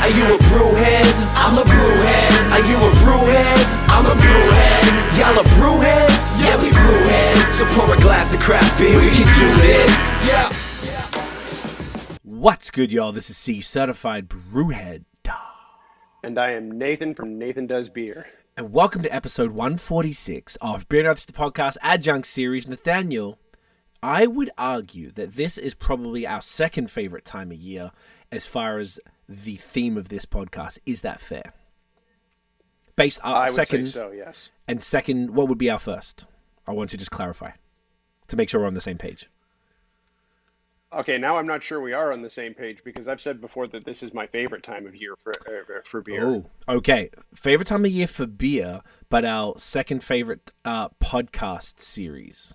Are you a brewhead? I'm a brewhead. Are you a brewhead? I'm a brewhead. Y'all are brewheads? Yeah, we brewheads. So pour a glass of craft beer, we can do this. Yeah. What's good, y'all? This is Cee, certified brewhead. And I am Nathan from NathanDoesBeer. And welcome to episode 146 of Beer Notes, the podcast Adjunct series. Nathaniel, I would argue that this is probably our second favorite time of year as far as the theme of this podcast. Is that fair? Based on I second, would say so, yes. And second, what would be our first? I want to just clarify to make sure we're on the same page. Okay, now I'm not sure we are on the same page because I've said before that this is my favorite time of year for beer. Oh, okay. Favorite time of year for beer, but our second favorite podcast series.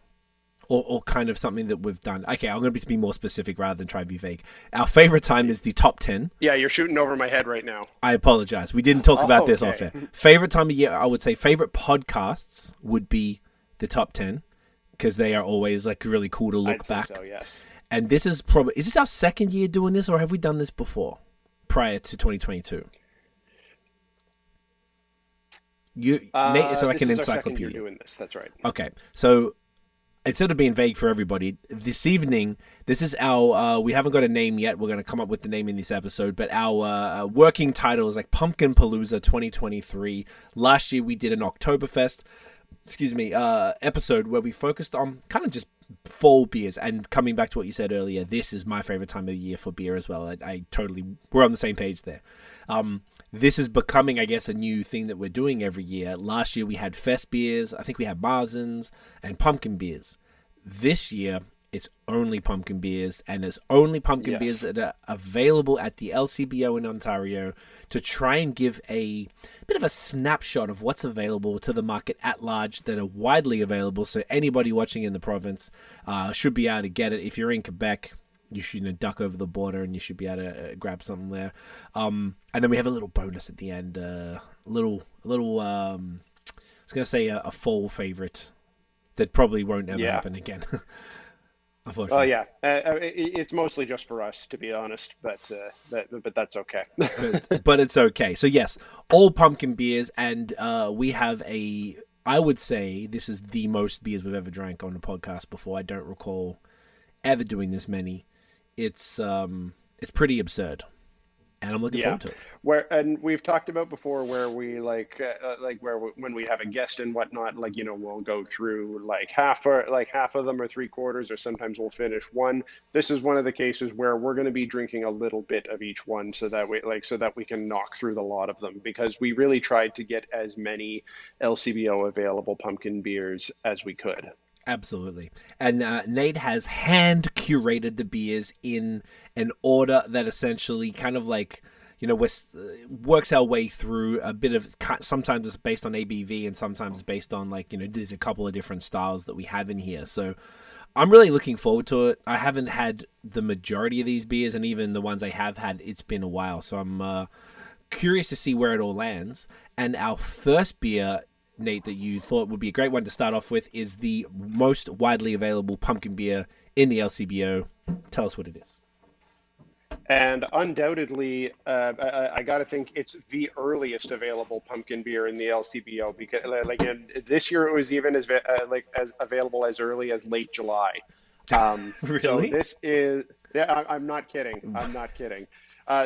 Or kind of something that we've done. Okay, I'm going to be more specific rather than try to be vague. Our favorite time is the top 10. Yeah, you're shooting over my head right now. I apologize. We didn't talk about this okay. off air. Favorite time of year, I would say favorite podcasts would be the top 10 because they are always like really cool to look I'd say back. So, yes. And this is probably, is this our second year doing this or have we done this before prior to 2022? Nate is like an encyclopedia. encyclopedia. Doing this. That's right. Okay, so instead of being vague for everybody, this evening, this is our, we haven't got a name yet. We're going to come up with the name in this episode, but our working title is like Pumpkinpalooza 2023. Last year we did an Oktoberfest, episode where we focused on kind of just fall beers. And coming back to what you said earlier, this is my favorite time of year for beer as well. I totally, we're on the same page there. This is becoming, I guess, a new thing that we're doing every year. Last year we had fest beers. I think we had Marzens and pumpkin beers. This year it's only pumpkin beers, and there's only pumpkin beers that are available at the LCBO in Ontario to try and give a bit of a snapshot of what's available to the market at large that are widely available. So anybody watching in the province should be able to get it. If you're in Quebec, you should duck over the border and you should be able to grab something there. And then we have a little bonus at the end, I was going to say a fall favorite that probably won't ever happen again. Unfortunately. Oh yeah, it's mostly just for us, to be honest, but that's okay. but it's okay. So yes, all pumpkin beers, and we have I would say this is the most beers we've ever drank on the podcast before. I don't recall ever doing this many. It's pretty absurd, and I'm looking forward to it. And we've talked about before where we when we have a guest and whatnot, we'll go through half of them or three quarters, or sometimes we'll finish one. This is one of the cases where we're going to be drinking a little bit of each one, so that we can knock through the lot of them, because we really tried to get as many LCBO available pumpkin beers as we could. Absolutely. And Nate has hand curated the beers in an order that essentially kind of works our way through a bit of, sometimes it's based on ABV and sometimes it's based on there's a couple of different styles that we have in here. So I'm really looking forward to it. I haven't had the majority of these beers, and even the ones I have had, it's been a while. So I'm curious to see where it all lands. And our first beer, Nate, that you thought would be a great one to start off with is the most widely available pumpkin beer in the LCBO. Tell us what it is. And undoubtedly, I got to think it's the earliest available pumpkin beer in the LCBO, because this year it was even as available as early as late July. Really? So this is, I'm not kidding. I'm not kidding.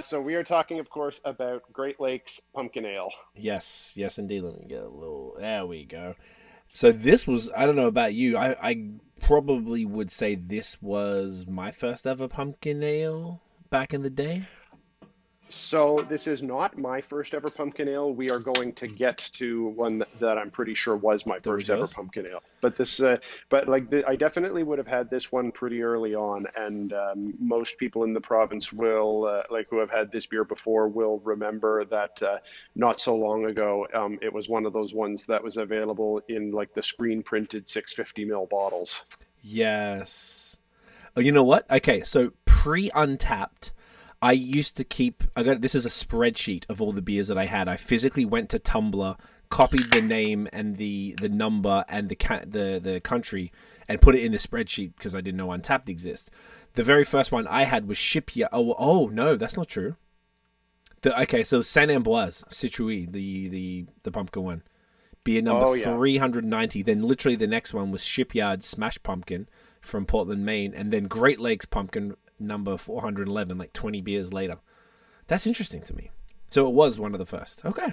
So we are talking, of course, about Great Lakes Pumpkin Ale. Yes, indeed. Let me get a little. There we go. So this was, I don't know about you, I probably would say this was my first ever pumpkin ale back in the day. So this is not my first ever pumpkin ale. We are going to get to one that I'm pretty sure was my first ever pumpkin ale. But I definitely would have had this one pretty early on, and most people in the province will, who have had this beer before, will remember that not so long ago, it was one of those ones that was available in the screen printed 650 ml bottles. Yes. Oh, you know what? Okay, so pre-Untapped, I used to keep, this is a spreadsheet of all the beers that I had. I physically went to Tumblr, copied the name and the number and the country, and put it in the spreadsheet because I didn't know Untapped exists. The very first one I had was Shipyard. Oh no, that's not true. Okay, so Saint Ambroise, Citrouille, the pumpkin one. Beer number Oh yeah. 390. Then literally the next one was Shipyard Smash Pumpkin from Portland, Maine. And then Great Lakes Pumpkin number 411, like 20 beers later. That's interesting to me. So it was one of the first. Okay.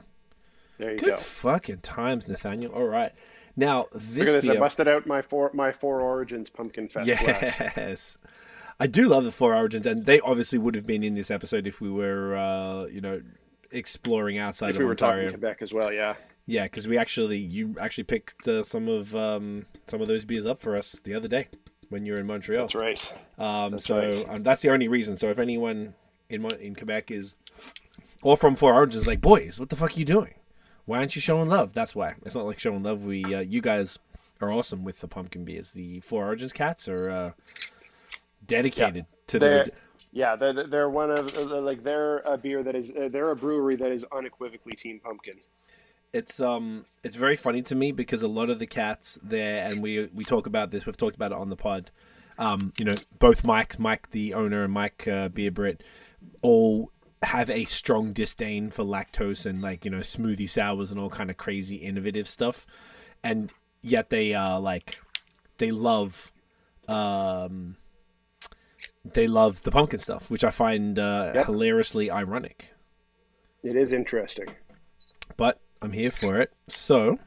There you Good go. fucking times, Nathaniel. All right. Now, this Look at this. beer... I busted out my Four Origins Pumpkin Fest glass. Yes. I do love the Four Origins, and they obviously would have been in this episode if we were, exploring outside If of we were Ontario. talking Quebec as well, yeah. Yeah, because you actually picked some of those beers up for us the other day when you were in Montreal. That's right. That's the only reason. So if anyone in Quebec is, or from Four Origins, like, boys, what the fuck are you doing? Why aren't you showing love? That's why. It's not like showing love. You guys are awesome with the pumpkin beers. The Four Origins cats are dedicated to the. Yeah, they're one of they're a beer that is they're a brewery that is unequivocally Team Pumpkin. It's very funny to me because a lot of the cats there, and we talk about this. We've talked about it on the pod. Both Mike the owner, and Mike Beer Brit, all have a strong disdain for lactose and smoothie sours and all kind of crazy innovative stuff, and yet they love the pumpkin stuff, which I find hilariously ironic. It is interesting, but I'm here for it. So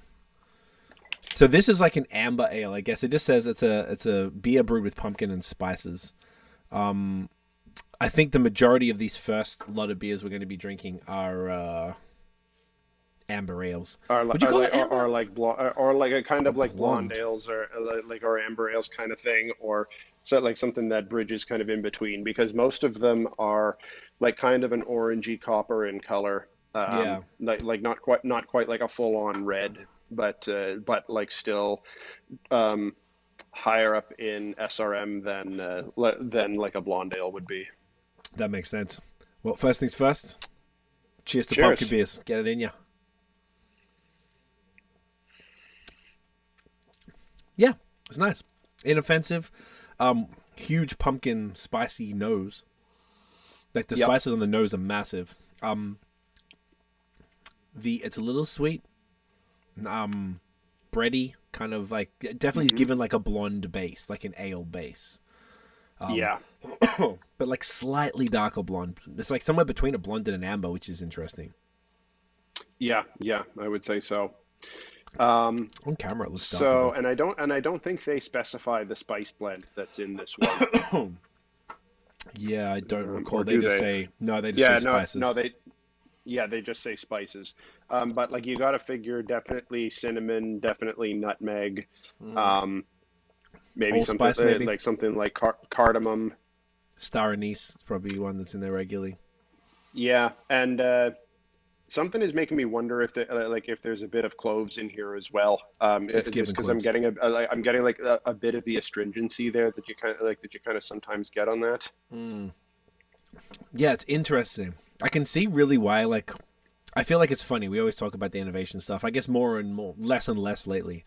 this is like an amber ale, I guess. It just says it's a beer brewed with pumpkin and spices. I think the majority of these first lot of beers we're going to be drinking are amber ales. Or like a kind of like blonde blonde ales or amber ales kind of thing, or so like something that bridges kind of in between, because most of them are like kind of an orangey copper in color. Like not quite like a full on red, but like still higher up in SRM than like a blonde ale would be. That makes sense. Well, first things first. Cheers to Cheers. pumpkin beers. Get it in ya. Yeah, it's nice. Inoffensive. Huge pumpkin spicy nose. Like the spices on the nose are massive. It's a little sweet. Bready, kind of like definitely given like a blonde base, like an ale base. But like slightly darker blonde. It's like somewhere between a blonde and an amber, which is interesting. Yeah, I would say so. On camera it looks darker. So, and I don't think they specify the spice blend that's in this one. Yeah, I don't recall. Or They just say spices. They just say spices. But like you got to figure definitely cinnamon, definitely nutmeg, maybe Allspice, maybe. Like something like cardamom. Star anise is probably one that's in there regularly. Yeah, and something is making me wonder if if there's a bit of cloves in here as well. It's just because I'm getting a bit of the astringency there that you kind of sometimes get on that. Yeah, it's interesting. I can see really why. I feel like it's funny. We always talk about the innovation stuff. I guess more and more, less and less lately.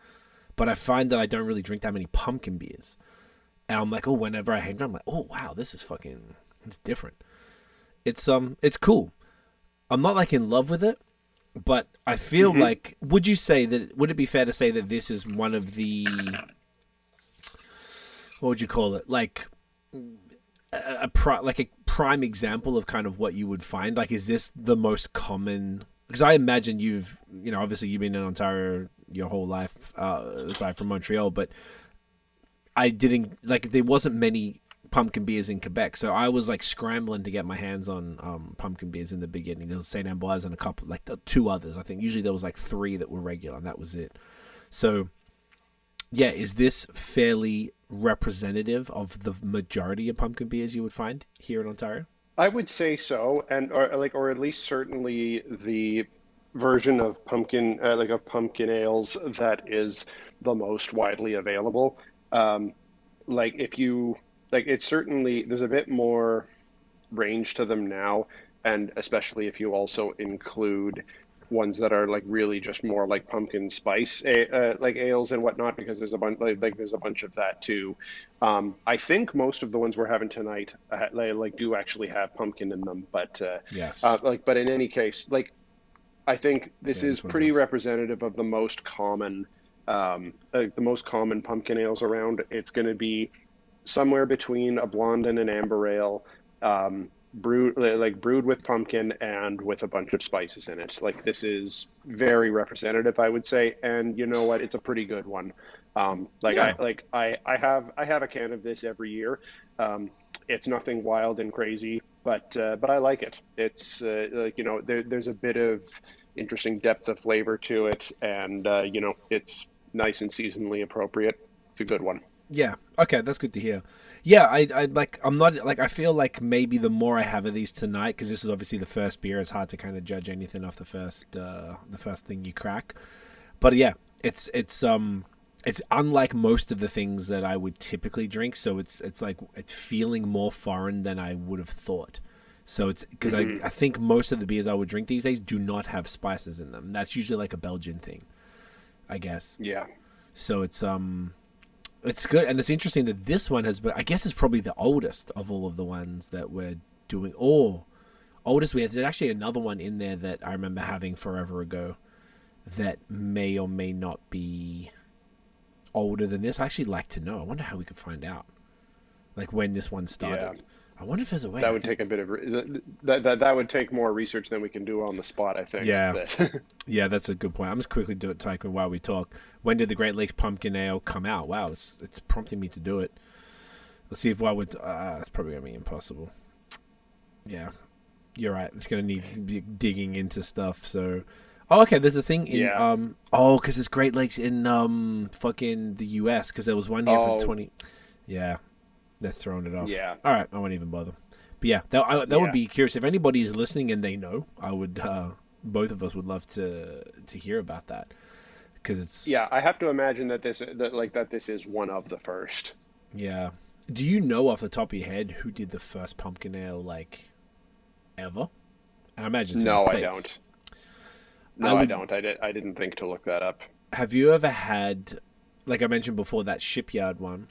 But I find that I don't really drink that many pumpkin beers. And I'm like, oh, whenever I hang around, I'm like, oh wow, this is it's different. It's cool. I'm not like in love with it, but I feel like, would it be fair to say that this is one of the, what would you call it? Like a prime example of kind of what you would find. Like, is this the most common? Because I imagine obviously you've been in Ontario your whole life, aside from Montreal, but there wasn't many pumpkin beers in Quebec, so I was like scrambling to get my hands on pumpkin beers in the beginning. There was Saint Ambroise and a couple, like two others. I think usually there was like three that were regular, and that was it. So, yeah, is this fairly representative of the majority of pumpkin beers you would find here in Ontario? I would say so, or at least certainly the version of pumpkin of pumpkin ales that is the most widely available. It's certainly, there's a bit more range to them now, and especially if you also include ones that are like really just more like pumpkin spice like ales and whatnot, because there's a bunch like there's a bunch of that too. I think most of the ones we're having tonight like do actually have pumpkin in them, but Yes. but in any case, like I think this Yeah, is this one pretty does. representative of the most common pumpkin ales around. It's going to be somewhere between a blonde and an amber ale, brewed with pumpkin and with a bunch of spices in it. Like this is very representative, I would say, and you know what? It's a pretty good one. Yeah. I have a can of this every year. It's nothing wild and crazy, but I like it. It's there's a bit of interesting depth of flavor to it, and it's nice and seasonally appropriate. It's a good one. Yeah. Okay, that's good to hear. Yeah, I like. I'm not like. I feel like maybe the more I have of these tonight, because this is obviously the first beer. It's hard to kind of judge anything off the first thing you crack. But yeah, it's unlike most of the things that I would typically drink. So it's like it's feeling more foreign than I would have thought. So it's because I think most of the beers I would drink these days do not have spices in them. That's usually like a Belgian thing, I guess. Yeah. So it's good, and it's interesting that this one has been, I guess it's probably the oldest of all of the ones that we're doing. Or oldest, there's actually another one in there that I remember having forever ago that may or may not be older than this. I actually like to know. I wonder how we could find out, like when this one started. Yeah. I wonder if there's a way. That would take a bit of that would take more research than we can do on the spot, I think. Yeah. But Yeah, that's a good point. I'm just quickly typing while we talk. When did the Great Lakes Pumpkin Ale come out? Wow, it's prompting me to do it. Let's see if I would. It's probably gonna be impossible. Yeah, you're right. It's gonna need to be digging into stuff. So, oh, okay. There's a thing in Yeah. because there's Great Lakes in fucking the U.S. because there was one here Oh. from 20. Yeah, that's throwing it off. Yeah. All right, I won't even bother. But yeah, that would Yeah. be curious if anybody is listening and they know. I would. Both of us would love to hear about that because it's Yeah, I have to imagine that this is one of the first. yeah. Do you know off the top of your head who did the first pumpkin ale like ever? And I imagine it's in No, the I States. don't. No, I don't. I didn't think to look that up. Have you ever had, like I mentioned before, that Shipyard one?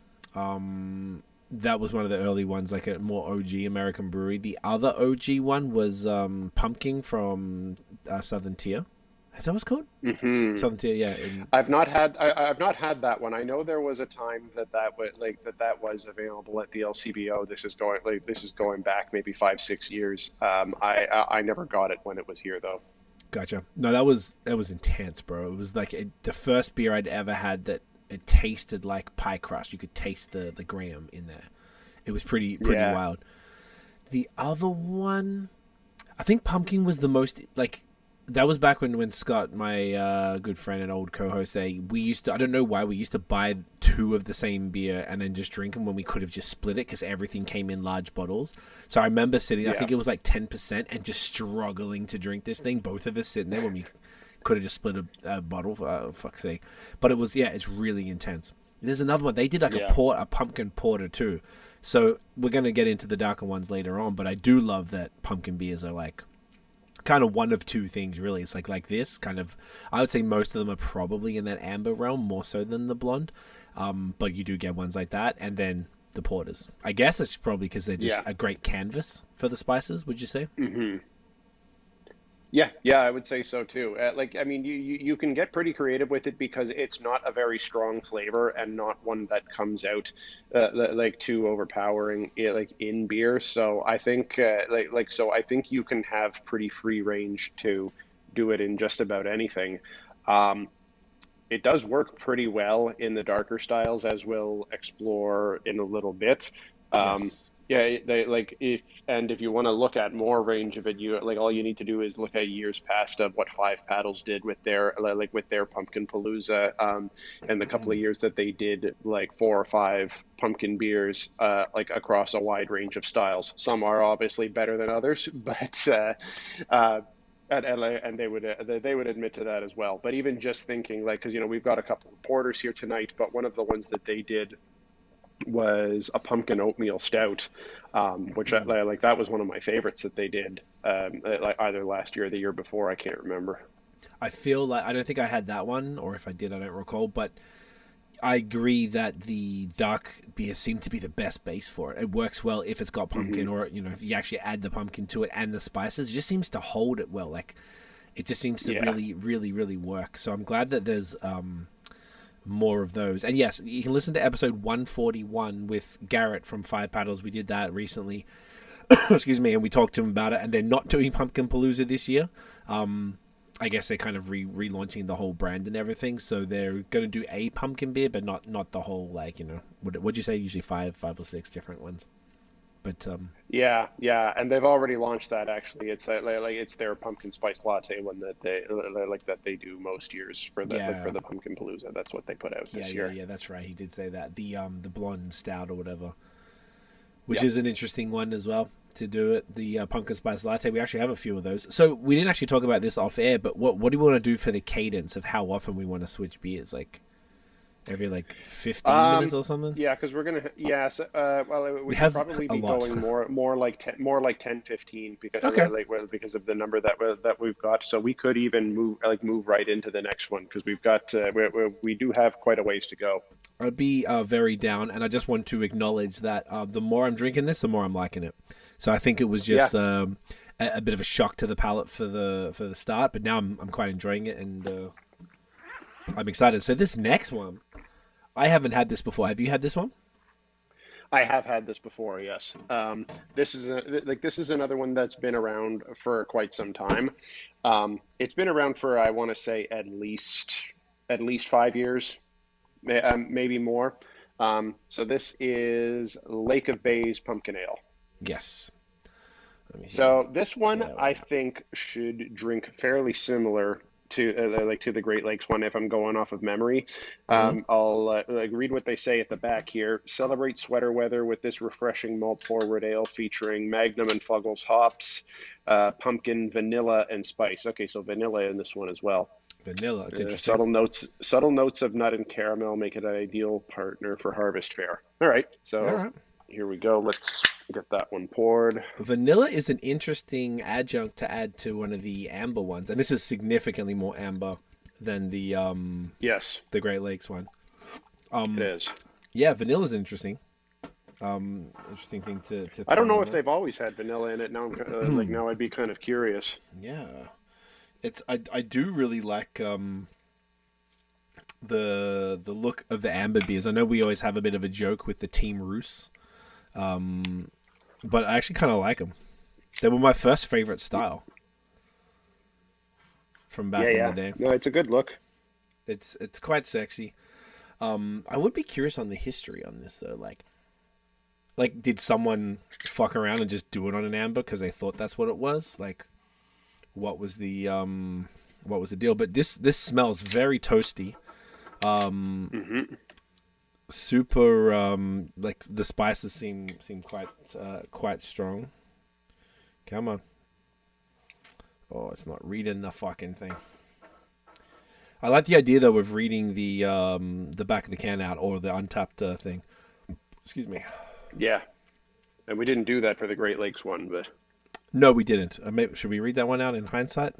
That was one of the early ones, like a more OG American brewery. The other OG one was Pumpkin from Southern Tier. Is that what it's called? Hmm. Southern Tier, yeah. I've not had that one. I know there was a time that was available at the LCBO. This is going back maybe 5 6 years. I never got it when it was here though. Gotcha. No, that was intense, bro. It was like the first beer I'd ever had that it tasted like pie crust. You could taste the graham in there. It was pretty Yeah. wild. The other one, I think Pumpkin was the most like. That was back when Scott, my good friend and old co-host, we used to. I don't know why we used to buy two of the same beer and then just drink them when we could have just split it because everything came in large bottles. So I remember sitting. I Yeah. think it was like 10% and just struggling to drink this thing. Both of us sitting there when we could have just split a bottle for fuck's sake. But it was it's really intense. There's another one. They did like Yeah. a pumpkin porter too. So we're gonna get into the darker ones later on. But I do love that pumpkin beers are like kind of one of two things really. It's like this kind of. I would say most of them are probably in that amber realm more so than the blonde. But you do get ones like that, and then the porters. I guess it's probably because they're just Yeah. a great canvas for the spices. Would you say? Yeah, I would say so too. I mean, you can get pretty creative with it because it's not a very strong flavor and not one that comes out like too overpowering like in beer. So I think I think you can have pretty free range to do it in just about anything. It does work pretty well in the darker styles, as we'll explore in a little bit. Yes. Yeah, if you want to look at more range of it, you like all you need to do is look at years past of what Five Paddles did with their Pumpkinpalooza, and the couple of years that they did like 4 or 5 pumpkin beers, like across a wide range of styles. Some are obviously better than others, but and they would admit to that as well. But even just thinking like, because we've got a couple of porters here tonight, but one of the ones that they did was a pumpkin oatmeal stout, which that was one of my favorites that they did, like either last year or the year before, I can't remember. I feel like I don't think I had that one, or if I did, I don't recall. But I agree that the dark beer seemed to be the best base for it. It works well if it's got pumpkin, or if you actually add the pumpkin to it and the spices. It just seems to hold it well. Like it just seems to really, really, really work. So I'm glad that there's more of those. And yes, you can listen to episode 141 with Garrett from Five Paddles. We did that recently. Excuse me, and we talked to him about it. And they're not doing Pumpkinpalooza this year. I guess they're kind of relaunching the whole brand and everything. So they're going to do a pumpkin beer, but not the whole, like, what'd you say? Usually five or six different ones. But yeah, and they've already launched that. Actually, it's like it's their pumpkin spice latte one that they do most years for the Pumpkinpalooza. That's what they put out this year. Yeah, that's right. He did say that the blonde stout or whatever, which is an interesting one as well to do it. The pumpkin spice latte. We actually have a few of those. So we didn't actually talk about this off air, but what do we want to do for the cadence of how often we want to switch beers? Like every 15 minutes or something. Yeah, because we're gonna. Yes. We should probably be going more like 10, 15 because because of the number that we've got. So we could even move right into the next one because we've got we do have quite a ways to go. I'd be very down, and I just want to acknowledge that the more I'm drinking this, the more I'm liking it. So I think it was just a bit of a shock to the palate for the start, but now I'm quite enjoying it, and I'm excited. So this next one, I haven't had this before. Have you had this one? I have had this before, yes. This is another one that's been around for quite some time. It's been around for, I want to say, at least 5 years, maybe more. So this is Lake of Bays Pumpkin Ale. Yes. So this one I think should drink fairly similar to the Great Lakes one if I'm going off of memory. I'll read what they say at the back here. Celebrate sweater weather with this refreshing malt forward ale featuring Magnum and Fuggles hops, pumpkin, vanilla, and spice. Okay, so vanilla in this one as well. Vanilla, it's interesting. Subtle notes of nut and caramel make it an ideal partner for harvest fare. All right, so here we go. Let's get that one poured. Vanilla is an interesting adjunct to add to one of the amber ones, and this is significantly more amber than the the Great Lakes one. It is. Yeah, vanilla's interesting. Interesting thing to I don't know if they've always had vanilla in it. Now I'm now I'd be kind of curious. Yeah, I do really like the look of the amber beers. I know we always have a bit of a joke with the Team Roos. But I actually kind of like them. They were my first favorite style from back in the day. No, it's a good look. It's quite sexy. I would be curious on the history on this though. Like did someone fuck around and just do it on an amber because they thought that's what it was? Like, what was the deal? But this smells very toasty. Super like the spices seem quite strong. Come on. Oh, it's not reading the fucking thing. I like the idea though of reading the back of the can out or the untapped thing. Excuse me. Yeah, and we didn't do that for the Great Lakes one, but no, we didn't. Should we read that one out in hindsight?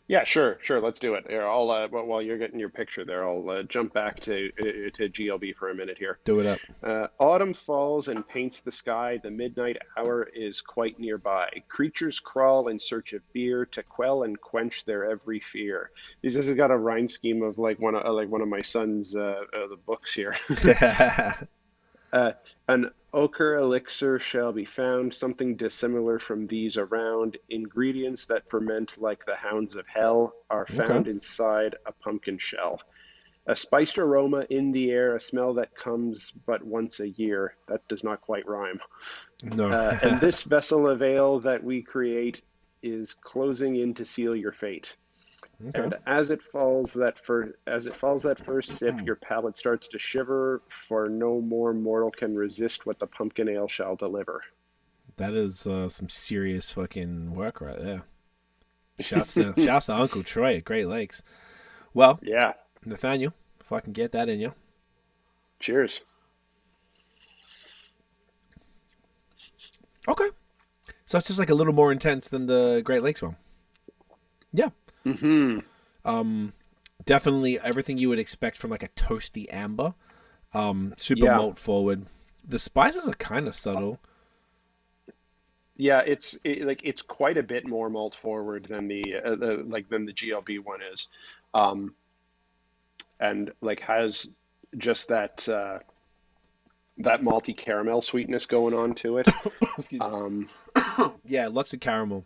Yeah, sure. Let's do it. Here, I'll while you're getting your picture there, I'll jump back to GLB for a minute here. Do it up. Autumn falls and paints the sky. The midnight hour is quite nearby. Creatures crawl in search of beer to quell and quench their every fear. This has got a rhyme scheme of like one of my son's the books here. An ochre elixir shall be found, something dissimilar from these around. Ingredients that ferment like the hounds of hell are found inside a pumpkin shell. A spiced aroma in the air, a smell that comes but once a year. That does not quite rhyme. No. And this vessel of ale that we create is closing in to seal your fate. Okay. And as it falls that first sip, your palate starts to shiver, for no more mortal can resist what the pumpkin ale shall deliver. That is some serious fucking work right there. Shouts to Uncle Troy at Great Lakes. Well, yeah, Nathaniel, if I can get that in you. Cheers. Okay. So it's just like a little more intense than the Great Lakes one. Yeah. Mm-hmm. Definitely everything you would expect from like a toasty amber. Super Yeah. malt forward. The spices are kind of subtle. Yeah, it's quite a bit more malt forward than than the GLB one is, um, and like has just that malty caramel sweetness going on to it. Excuse me. Um, Yeah, lots of caramel.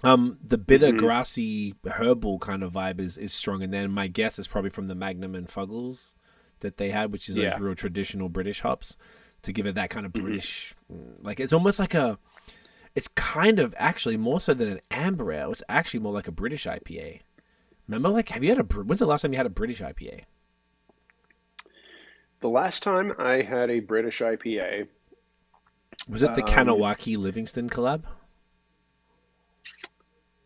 The bitter, mhm. grassy, herbal kind of vibe is strong, and then my guess is probably from the Magnum and Fuggles that they had, which is those Yeah. real traditional British hops, to give it that kind of Mhm. British, like it's almost like a. It's kind of actually more so than an amber ale. It's actually more like a British IPA. Remember, like, have you had a? When's the last time you had a British IPA? The last time I had a British IPA, Was it the um, Kanawaki Livingston collab?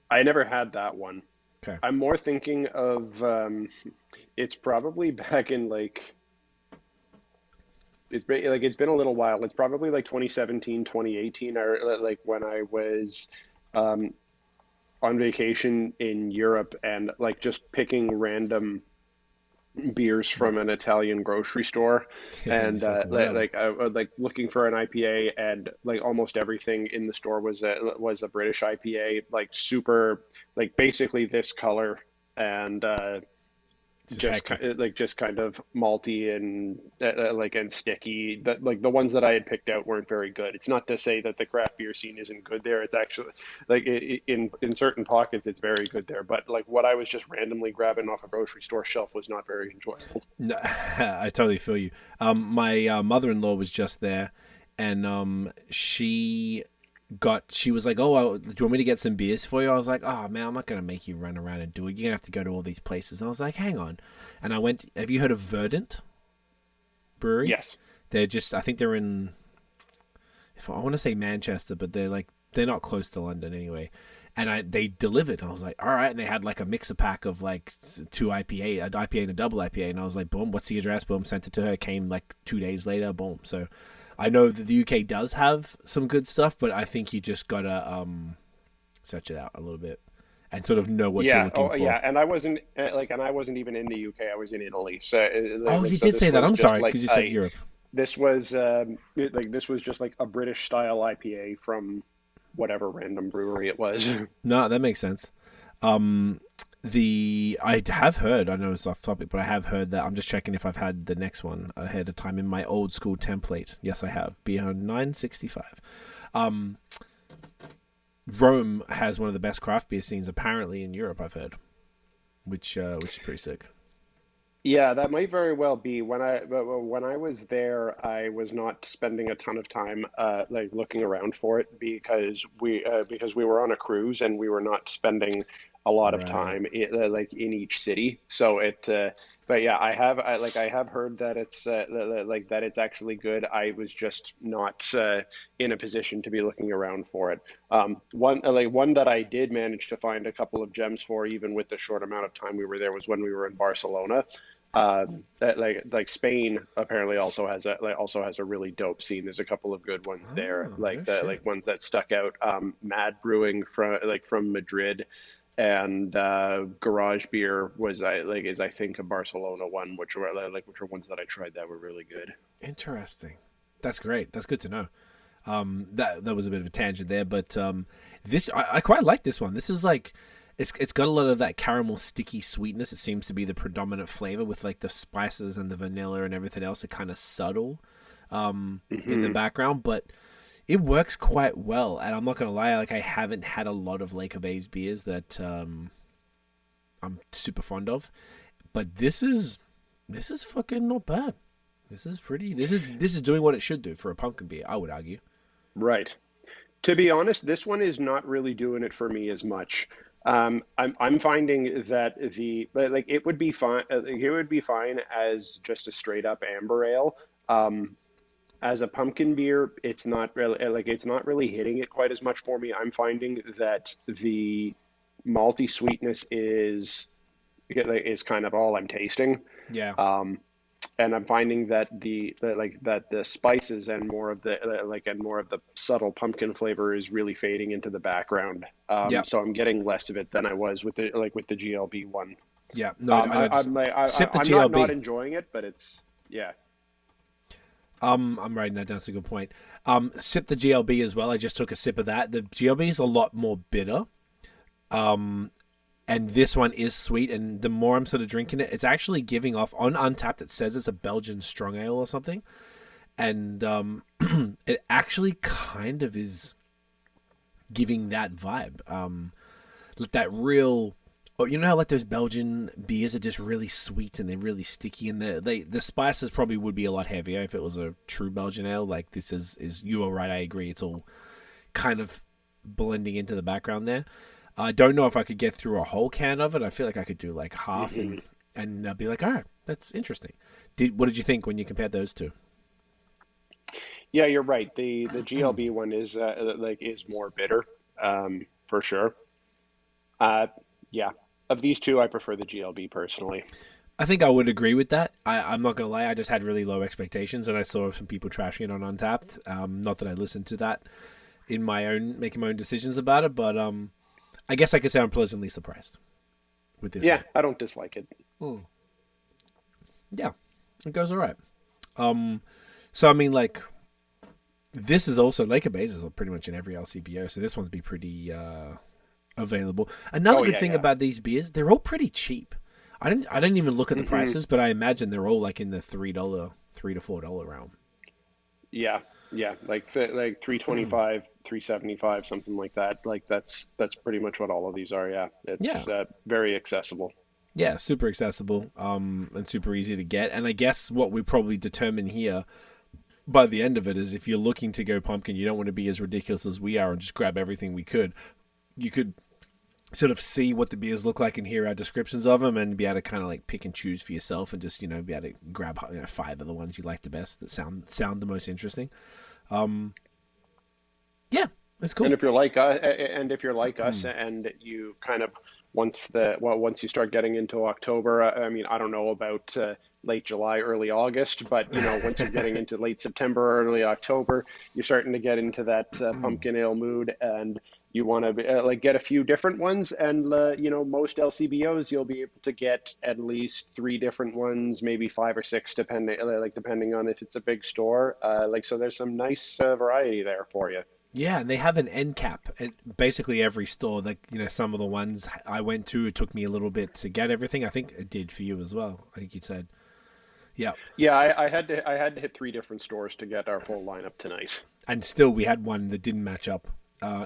I never had that one. Okay. I'm more thinking of it's probably back in like it's been a little while. It's probably like 2017, 2018, or like when I was um, on vacation in Europe and like just picking random beers Right. from an Italian grocery store, Yeah, and just like whatever. I was like looking for an IPA, and like almost everything in the store was a British IPA, like super, like basically this color, and It's just hectic. just kind of malty and like and sticky. That like the ones that I had picked out weren't very good. It's not to say that the craft beer scene isn't good there. It's actually like in certain pockets it's very good there. But like what I was just randomly grabbing off a grocery store shelf was not very enjoyable. No, I totally feel you. My mother-in-law was just there, and she was like, "Oh, do you want me to get some beers for you?" I was like, "Oh man, I'm not gonna make you run around and do it. You're gonna have to go to all these places." And I was like, "Hang on," and I went. Have you heard of Verdant Brewery? Yes. They're just, I think they're in. If I want to say Manchester, but they're not close to London anyway. And they delivered. And I was like, all right. And they had like a mixer pack of like two IPA, an IPA and a double IPA. And I was like, boom, what's the address? Boom, sent it to her. Came like 2 days later. Boom. So I know that the UK does have some good stuff, but I think you just gotta search it out a little bit and sort of know what you're Yeah. looking Oh, for. yeah. And I wasn't even in the UK. I was in Italy. So, Oh, you so did say this that. was I'm just sorry like because you said Europe. this was just like a British style IPA from whatever random brewery it was. No, that makes sense. Um, I have heard. I know it's off topic, but I have heard that. I'm just checking if I've had the next one ahead of time in my old school template. Yes, I have. Beer 965. Um, Rome has one of the best craft beer scenes apparently in Europe. I've heard, which is pretty sick. Yeah, that might very well be. When I was there, I was not spending a ton of time like looking around for it because we were on a cruise and we were not spending a lot of Right. time like in each city. So but yeah, I have heard that it's like that it's actually good. I was just not in a position to be looking around for it. One that I did manage to find a couple of gems for, even with the short amount of time we were there, was when we were in Barcelona. That like Spain apparently also has a really dope scene. There's a couple of good ones there, Oh, no like the shit. like ones that stuck out. Mad Brewing from Madrid, and Garage Beer was I think a Barcelona one, which are ones that I tried that were really good. Interesting. That's great. That's good to know. That was a bit of a tangent there, but this I quite like this one. This is like it's got a lot of that caramel sticky sweetness. It seems to be the predominant flavor with like the spices and the vanilla and everything else. It kind of subtle in the Hmm. background, but it works quite well. And I'm not gonna lie, like I haven't had a lot of Lake of Bays beers that I'm super fond of, but this is fucking not bad. This is pretty. This is doing what it should do for a pumpkin beer. I would argue. Right. To be honest, this one is not really doing it for me as much. I'm finding that like it would be fine. It would be fine as just a straight up amber ale. As a pumpkin beer, it's not really hitting it quite as much for me. I'm finding that the malty sweetness is kind of all I'm tasting. Yeah. and I'm finding that the spices and more of the subtle pumpkin flavor is really fading into the background. Yeah. So I'm getting less of it than I was with the GLB one. Yeah. No, I just sip the I'm GLB. not enjoying it, but it's yeah. I'm writing that down. That's a good point. Sip the GLB as well. I just took a sip of that. The GLB is a lot more bitter. And this one is sweet. And the more I'm sort of drinking it, it's actually giving off on Untapped. It says it's a Belgian strong ale or something. And it actually kind of is giving that vibe. That real... Oh, you know how like those Belgian beers are just really sweet and they're really sticky, and the spices probably would be a lot heavier if it was a true Belgian ale. Like this is you are right. I agree. It's all kind of blending into the background there. I don't know if I could get through a whole can of it. I feel like I could do like half and be like, all right, that's interesting. What did you think when you compared those two? Yeah, you're right. The GLB one is is more bitter, for sure. Yeah. Of these two, I prefer the GLB personally. I think I would agree with that. I'm not gonna lie. I just had really low expectations, and I saw some people trashing it on Untapped. Not that I listened to that in making my own decisions about it, but I guess I could say I'm pleasantly surprised with this. Yeah, one. I don't dislike it. Yeah, it goes all right. So I mean, like, this is also Laker bases are pretty much in every LCBO, so this one's be pretty available. Another good thing about these beers, they're all pretty cheap. I didn't even look at the prices, but I imagine they're all like in the $3 to $4 realm. Yeah, like $3.25, $3.75, something like that. Like that's pretty much what all of these are. Yeah, it's very accessible. Yeah, super accessible, and super easy to get. And I guess what we probably determine here by the end of it is if you're looking to go pumpkin, you don't want to be as ridiculous as we are and just grab everything we could. You could sort of see what the beers look like and hear our descriptions of them and be able to kind of like pick and choose for yourself and just, be able to grab 5 of the ones you like the best that sound the most interesting. Yeah, that's cool. And if you're like us, and you kind of once you start getting into October, I mean, I don't know about late July, early August, but once you're getting into late September, early October, you're starting to get into that pumpkin ale mood, and you want to get a few different ones, and most LCBOs you'll be able to get at least 3 different ones, maybe 5 or 6, depending on if it's a big store. So there's some nice variety there for you. Yeah, and they have an end cap at basically every store. Like some of the ones I went to, it took me a little bit to get everything. I think it did for you as well. I think you said, yeah. Yeah, I had to hit 3 different stores to get our full lineup tonight. And still, we had one that didn't match up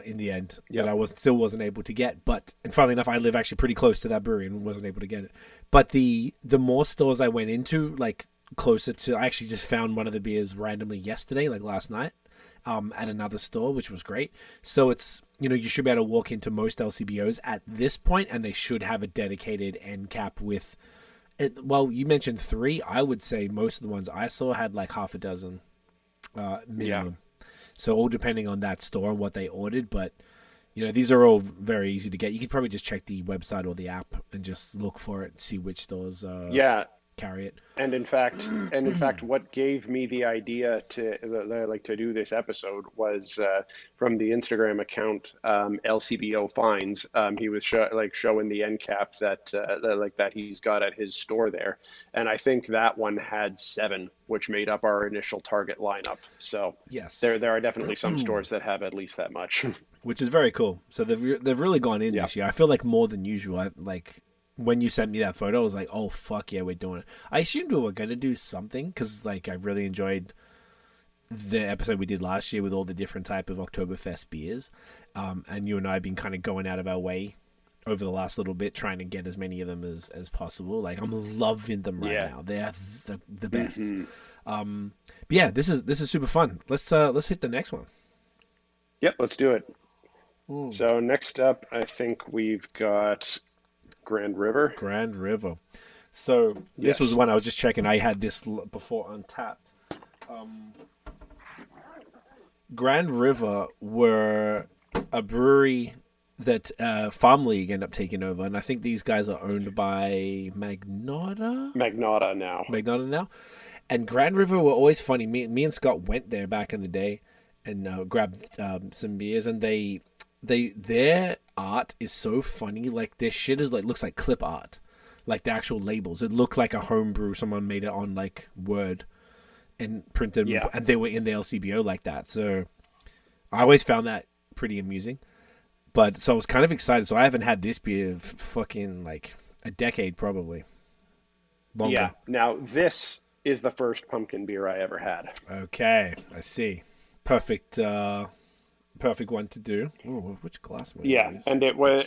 in the end that I still wasn't able to get. And funnily enough, I live actually pretty close to that brewery and wasn't able to get it. But the more stores I went into, like closer to, I actually just found one of the beers randomly yesterday, like last night. At another store, which was great. So it's, you should be able to walk into most LCBOs at this point, and they should have a dedicated end cap with, well, you mentioned 3. I would say most of the ones I saw had like half a dozen minimum. Yeah. So all depending on that store and what they ordered, but these are all very easy to get. You could probably just check the website or the app and just look for it and see which stores carry it. And in fact, what gave me the idea to do this episode was from the Instagram account LCBO Finds. He was showing the end cap that he's got at his store there, and I think that one had 7, which made up our initial target lineup. So yes, there are definitely some stores that have at least that much, which is very cool. So they've really gone in this year. I feel like more than usual. When you sent me that photo, I was like, oh, fuck yeah, we're doing it. I assumed we were going to do something because, I really enjoyed the episode we did last year with all the different type of Oktoberfest beers. And you and I have been kind of going out of our way over the last little bit trying to get as many of them as possible. I'm loving them right now. They're the best. But yeah, this is super fun. Let's hit the next one. Yep, let's do it. So next up, I think we've got Grand River. So this was the one I was just checking. I had this before Untapped. Grand River were a brewery that Farm League end up taking over, and I think these guys are owned by Magnotta now. And Grand River were always funny. Me and Scott went there back in the day and grabbed some beers, and their art is so funny. Like their shit is like looks like clip art, like the actual labels. It looked like a homebrew. Someone made it on like Word and printed, and they were in the LCBO like that. So I always found that pretty amusing. But so I was kind of excited. So I haven't had this beer fucking like a decade probably. Longer. Yeah. Now this is the first pumpkin beer I ever had. Okay, I see. Perfect one to do. Ooh, which glass? And it was,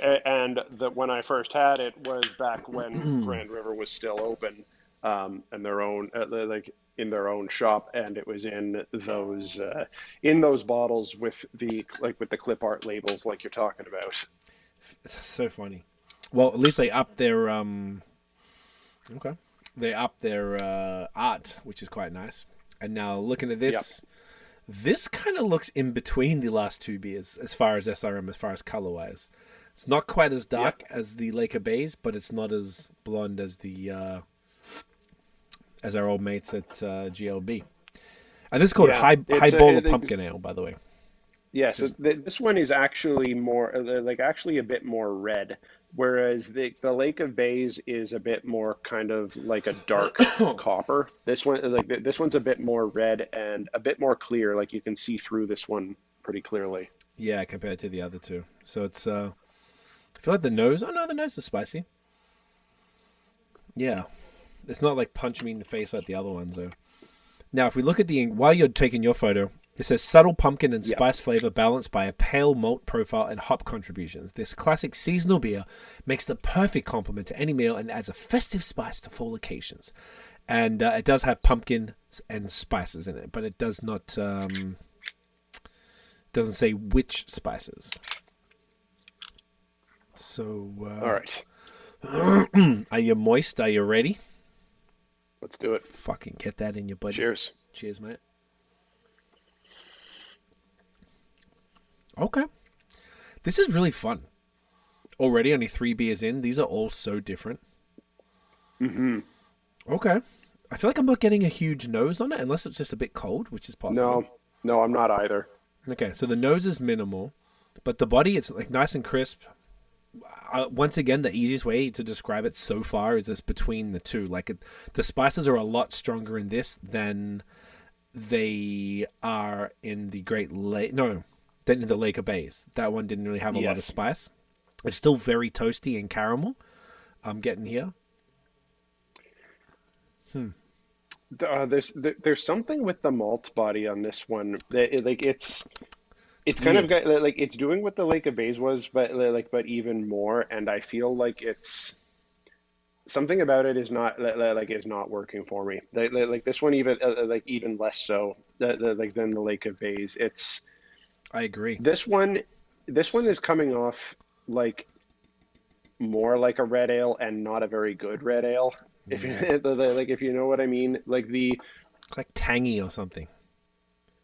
when I first had it was back when Grand River was still open, and their own like in their own shop, and it was in those bottles with the clip art labels like you're talking about. It's so funny. Well, at least they upped their art, which is quite nice. And now looking at this, this kind of looks in between the last two beers as far as SRM, as far as color wise. It's not quite as dark as the Lake of Bays, but it's not as blonde as the as our old mates at GLB. And this is called Highballer Pumpkin Ale, by the way. Yeah, so this one is actually more actually a bit more red, whereas the Lake of Bays is a bit more kind of like a dark copper. This one's a bit more red and a bit more clear. Like you can see through this one pretty clearly. Yeah, compared to the other two. So it's I feel like the nose. Oh no, the nose is spicy. Yeah, it's not like punch me in the face like the other ones though. Now, if we look at while you're taking your photo. It says subtle pumpkin and spice flavor balanced by a pale malt profile and hop contributions. This classic seasonal beer makes the perfect complement to any meal and adds a festive spice to fall occasions. And it does have pumpkin and spices in it, but it does not doesn't say which spices. So, all right. Are you moist? Are you ready? Let's do it. Fucking get that in your budget. Cheers. Cheers, mate. Okay. This is really fun. Already only 3 beers in. These are all so different. Mm-hmm. Okay. I feel like I'm not getting a huge nose on it, unless it's just a bit cold, which is possible. No, I'm not either. Okay, so the nose is minimal, but the body, it's like nice and crisp. Once again, the easiest way to describe it so far is this between the two. Like the spices are a lot stronger in this than they are in the than in the Lake of Bays. That one didn't really have a lot of spice. It's still very toasty and caramel. I'm getting here. There's something with the malt body on this one. It's kind of got, like it's doing what the Lake of Bays was, but even more. And I feel like it's something about it is not working for me. Like this one even less so than the Lake of Bays. I agree. This one is coming off like more like a red ale and not a very good red ale. If you know what I mean, It's like tangy or something.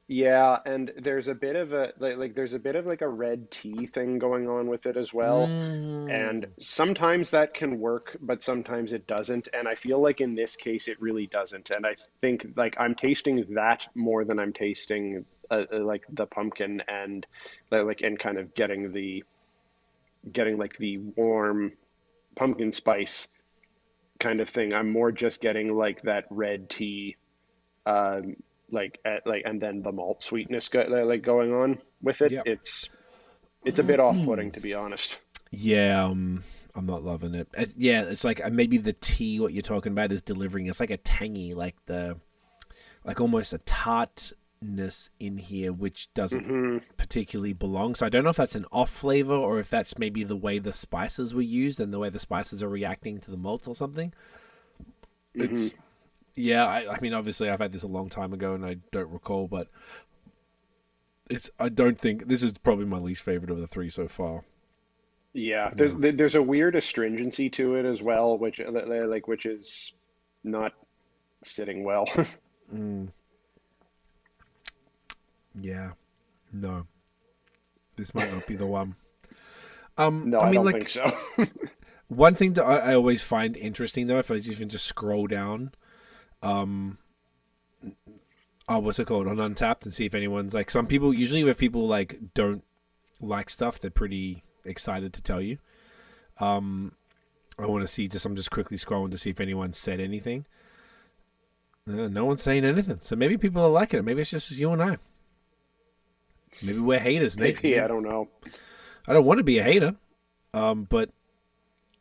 Yeah, and there's a bit of a a red tea thing going on with it as well. And sometimes that can work, but sometimes it doesn't. And I feel like in this case it really doesn't. And I think I'm tasting that more than I'm tasting the pumpkin and and kind of getting the warm pumpkin spice kind of thing. I'm more just getting that red tea and then the malt sweetness going on with it. Yep. It's a bit off-putting, to be honest. Yeah, I'm not loving it. It's like maybe the tea, what you're talking about, is delivering. It's like a tangy, almost a tartness in here, which doesn't particularly belong. So I don't know if that's an off flavor or if that's maybe the way the spices were used and the way the spices are reacting to the malts or something. It's I mean, obviously I've had this a long time ago and I don't recall, but I don't think this is probably my least favorite of the 3 so far. Yeah, there's a weird astringency to it as well, which is not sitting well. Yeah, no, this might not be the one. No, I don't think so. One thing that I always find interesting, though, if I even just scroll down, what's it called, on Untapped, and see if anyone's like, some people, usually if people like don't like stuff, they're pretty excited to tell you. I want to see, I'm just quickly scrolling to see if anyone said anything. No one's saying anything, so maybe people are liking it. Maybe it's just you and I. Maybe we're haters, Nate. Maybe, I don't know. I don't want to be a hater, but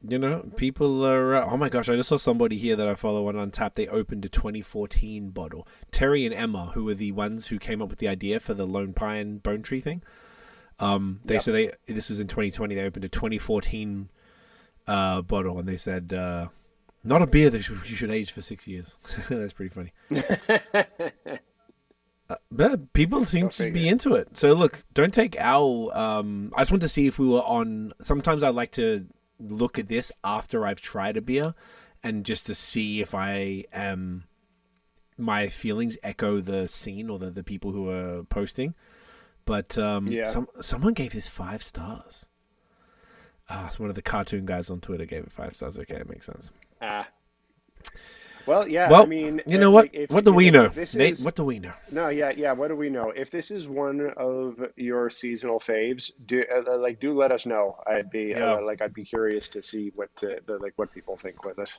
you know, people are. Oh my gosh, I just saw somebody here that I follow on Untapped. They opened a 2014 bottle. Terry and Emma, who were the ones who came up with the idea for the Lone Pine Bone Tree thing. This was in 2020. They opened a 2014 bottle, and they said, "Not a beer that you should age for 6 years." That's pretty funny. But people seem to be into it. So look, don't take our. I just want to see if we were on. Sometimes I like to look at this after I've tried a beer, and just to see if my feelings echo the scene or the people who are posting. But someone gave this 5 stars. One of the cartoon guys on Twitter gave it 5 stars. Okay, it makes sense. Well, yeah. Well, I mean, you know what? What do we know, Nate? What do we know? No, yeah. What do we know? If this is one of your seasonal faves, do let us know. I'd be curious to see what people think with it.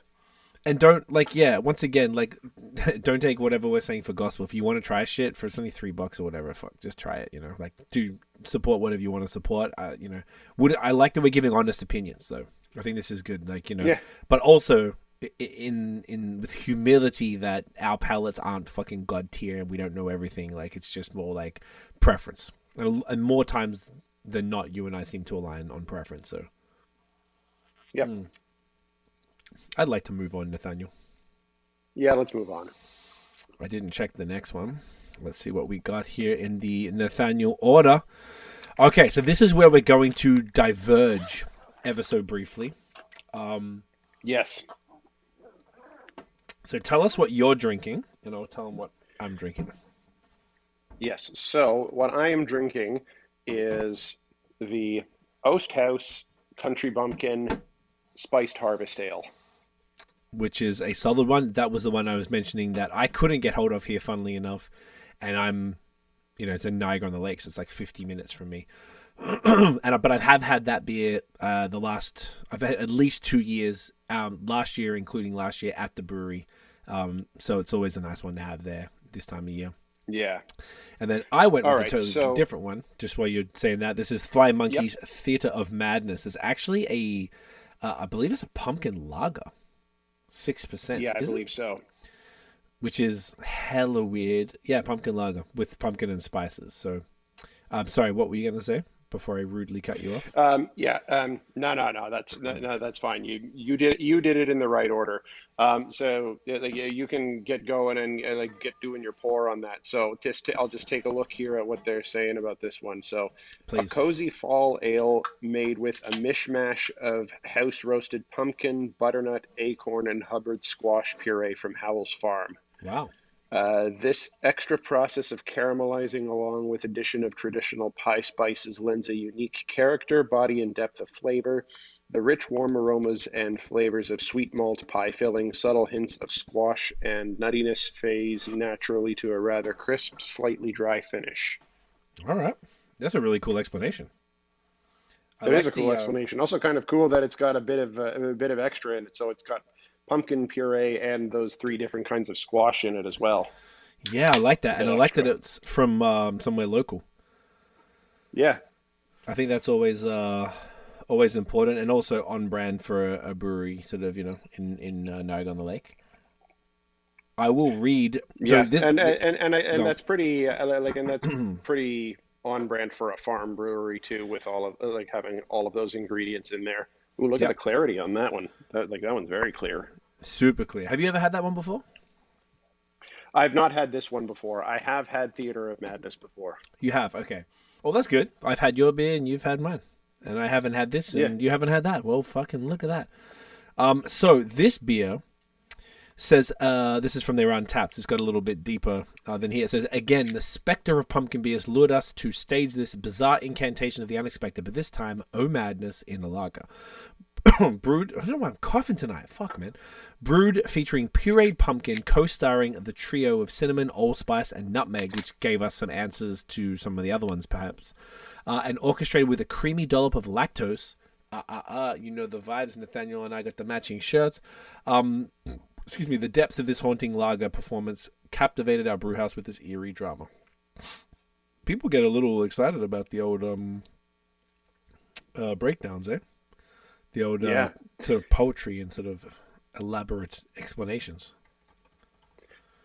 And don't once again, don't take whatever we're saying for gospel. If you want to try shit for, it's only $3 or whatever, fuck, just try it. You know, do support whatever you want to support. You know, I like that we're giving honest opinions though. I think this is good. But also in with humility that our palates aren't fucking god tier and we don't know everything. Like, it's just more like preference, and more times than not, you and I seem to align on preference. So, yep. I'd like to move on, Nathaniel. Yeah, let's move on. I didn't check the next one. Let's see what we got here in the Nathaniel order. Okay, so this is where we're going to diverge ever so briefly. Yes. So tell us what you're drinking, and I'll tell them what I'm drinking. Yes. So what I am drinking is the Oast House Country Bumpkin Spiced Harvest Ale, which is a solid one. That was the one I was mentioning that I couldn't get hold of here, funnily enough. And I'm, it's in Niagara on the Lake, so it's like 50 minutes from me. But I have had that beer I've had at least 2 years, last year at the brewery. So it's always a nice one to have there this time of year. Yeah. And then I went with a totally different one, just while you're saying that. This is Fly Monkey's Theater of Madness. It's actually I believe it's a pumpkin lager. 6%. Yeah, I believe so. Which is hella weird. Yeah, pumpkin lager with pumpkin and spices. So, I'm sorry, what were you going to say before I rudely cut you off? No, that's fine. You did it in the right order. So you can get going and get doing your pour on that. So I'll just take a look here at what they're saying about this one. So, please. A cozy fall ale made with a mishmash of house roasted pumpkin, butternut, acorn, and Hubbard squash puree from Howell's Farm. Wow. This extra process of caramelizing along with addition of traditional pie spices lends a unique character, body, and depth of flavor. The rich, warm aromas and flavors of sweet malt pie filling, subtle hints of squash and nuttiness phase naturally to a rather crisp, slightly dry finish. All right. That's a really cool explanation. It is a cool explanation. Also kind of cool that it's got a bit of extra in it. So it's got pumpkin puree and those 3 different kinds of squash in it as well. Yeah, I like that. And I like that it's from somewhere local. Yeah. I think that's always important, and also on brand for a brewery sort of, in Niagara on the Lake. I will read. Yeah, that's pretty that's pretty on brand for a farm brewery too, with all of having all of those ingredients in there. Ooh, look at the clarity on that one. That one's very clear. Super clear. Have you ever had that one before? I've not had this one before. I have had Theater of Madness before. You have? Okay. Well, that's good. I've had your beer and you've had mine. And I haven't had this and you haven't had that. Well, fucking look at that. So this beer, Says, this is from their Untapped. It's got a little bit deeper than here. It says, again, the specter of pumpkin beers lured us to stage this bizarre incantation of the unexpected, but this time, oh madness, in a lager. Brewed, I don't know why I'm coughing tonight. Fuck, man. Brewed featuring pureed pumpkin, co-starring the trio of cinnamon, allspice, and nutmeg, which gave us some answers to some of the other ones, perhaps. And orchestrated with a creamy dollop of lactose. You know the vibes. Nathaniel and I got the matching shirts. Excuse me, the depths of this haunting lager performance captivated our brewhouse with this eerie drama. People get a little excited about the old breakdowns, eh? The old sort of poetry and sort of elaborate explanations.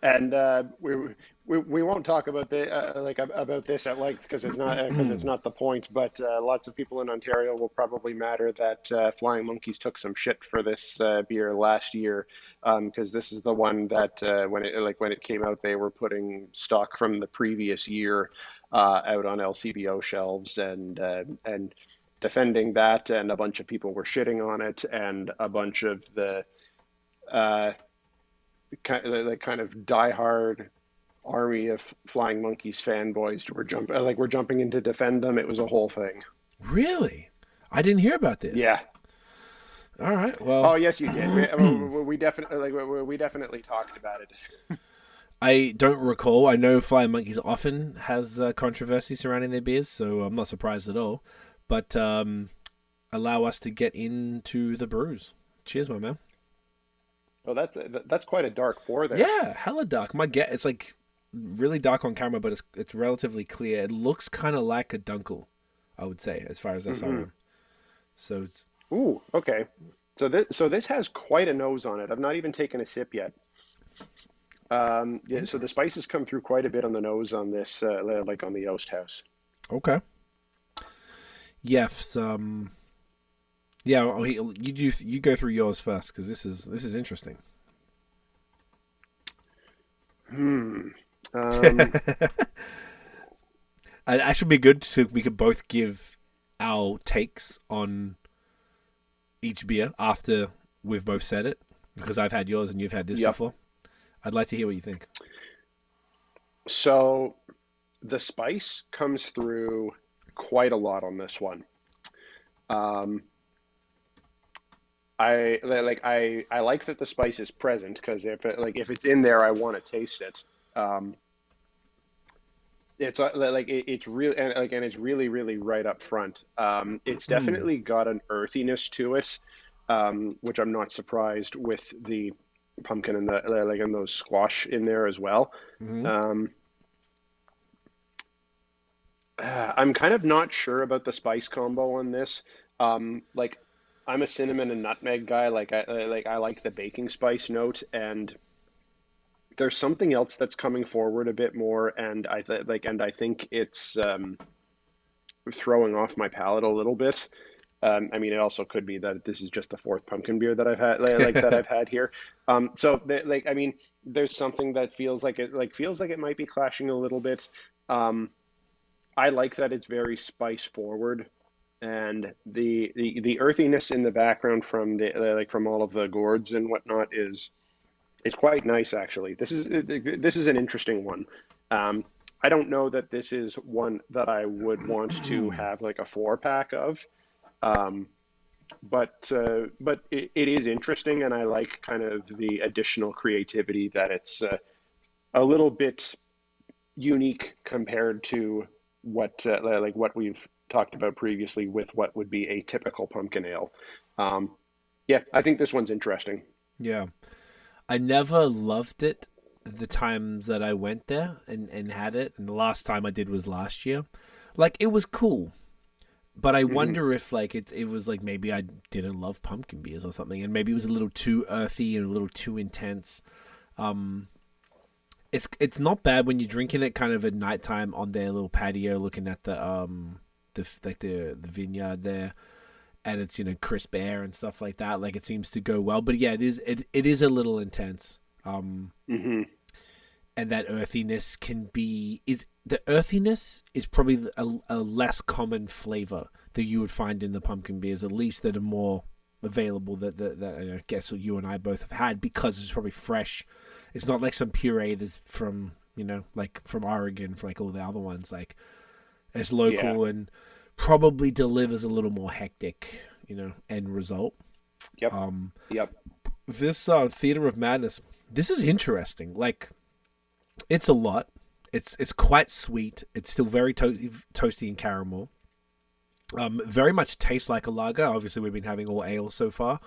And we won't talk about about this at length because it's not the point. But lots of people in Ontario will probably matter that Flying Monkeys took some shit for this beer last year, because this is the one that when it came out, they were putting stock from the previous year out on LCBO shelves and defending that, and a bunch of people were shitting on it, and a bunch of the kind of diehard army of Flying Monkeys fanboys were jumping in to defend them. It was a whole thing. Really? I didn't hear about this. Yeah. All right. Well. Oh yes, you did. We definitely talked about it. I don't recall. I know Flying Monkeys often has controversy surrounding their beers, so I'm not surprised at all. But allow us to get into the brews. Cheers, my man. Well, that's quite a dark pour there. Yeah, hella dark. It's like really dark on camera, but it's relatively clear. It looks kind of like a dunkel, I would say, as far as I saw him. So it's... Ooh, okay. So this has quite a nose on it. I've not even taken a sip yet. Yeah, so the spices come through quite a bit on the nose on this, like on the Oast House. Okay. Yes. Yeah. You go through yours first because this is interesting. It actually be good to we could both give our takes on each beer after we've both said it, because I've had yours and you've had this before. I'd like to hear what you think. So the spice comes through quite a lot on this one. I like that the spice is present, because if it's in there, I want to taste it. It's really and it's really, really right up front. It's definitely got an earthiness to it, which I'm not surprised with the pumpkin and and those squash in there as well. I'm kind of not sure about the spice combo on this. I'm a cinnamon and nutmeg guy. I like the baking spice note, and there's something else that's coming forward a bit more, and I think it's throwing off my palate a little bit. I mean, it also could be that this is just the fourth pumpkin beer that I've had, that I've had here. I mean, there's something that feels like it might be clashing a little bit. I like that it's very spice forward, and the earthiness in the background from from all of the gourds and whatnot is quite nice, actually. This is an interesting one. I don't know that this is one that I would want to have like a 4-pack of, but it is interesting, and I like kind of the additional creativity that it's a little bit unique compared to what we've talked about previously with what would be a typical pumpkin ale. Yeah, I think this one's interesting. Yeah. I never loved it the times that I went there and had it. And the last time I did was last year. It was cool. But I wonder if it was maybe I didn't love pumpkin beers or something. And maybe it was a little too earthy and a little too intense. It's not bad when you're drinking it kind of at nighttime on their little patio, looking at the vineyard there. And it's crisp air and stuff like that. It seems to go well, but yeah, it is a little intense. And that earthiness is probably a less common flavor that you would find in the pumpkin beers, at least that are more available that I guess you and I both have had, because it's probably fresh. It's not like some puree that's from, like from Oregon, for like all the other ones. Like, it's local and probably delivers a little more hectic, end result. Yep. This Theater of Madness, this is interesting. Like, it's a lot. It's quite sweet. It's still very toasty and caramel. Very much tastes like a lager. Obviously, we've been having all ale so far,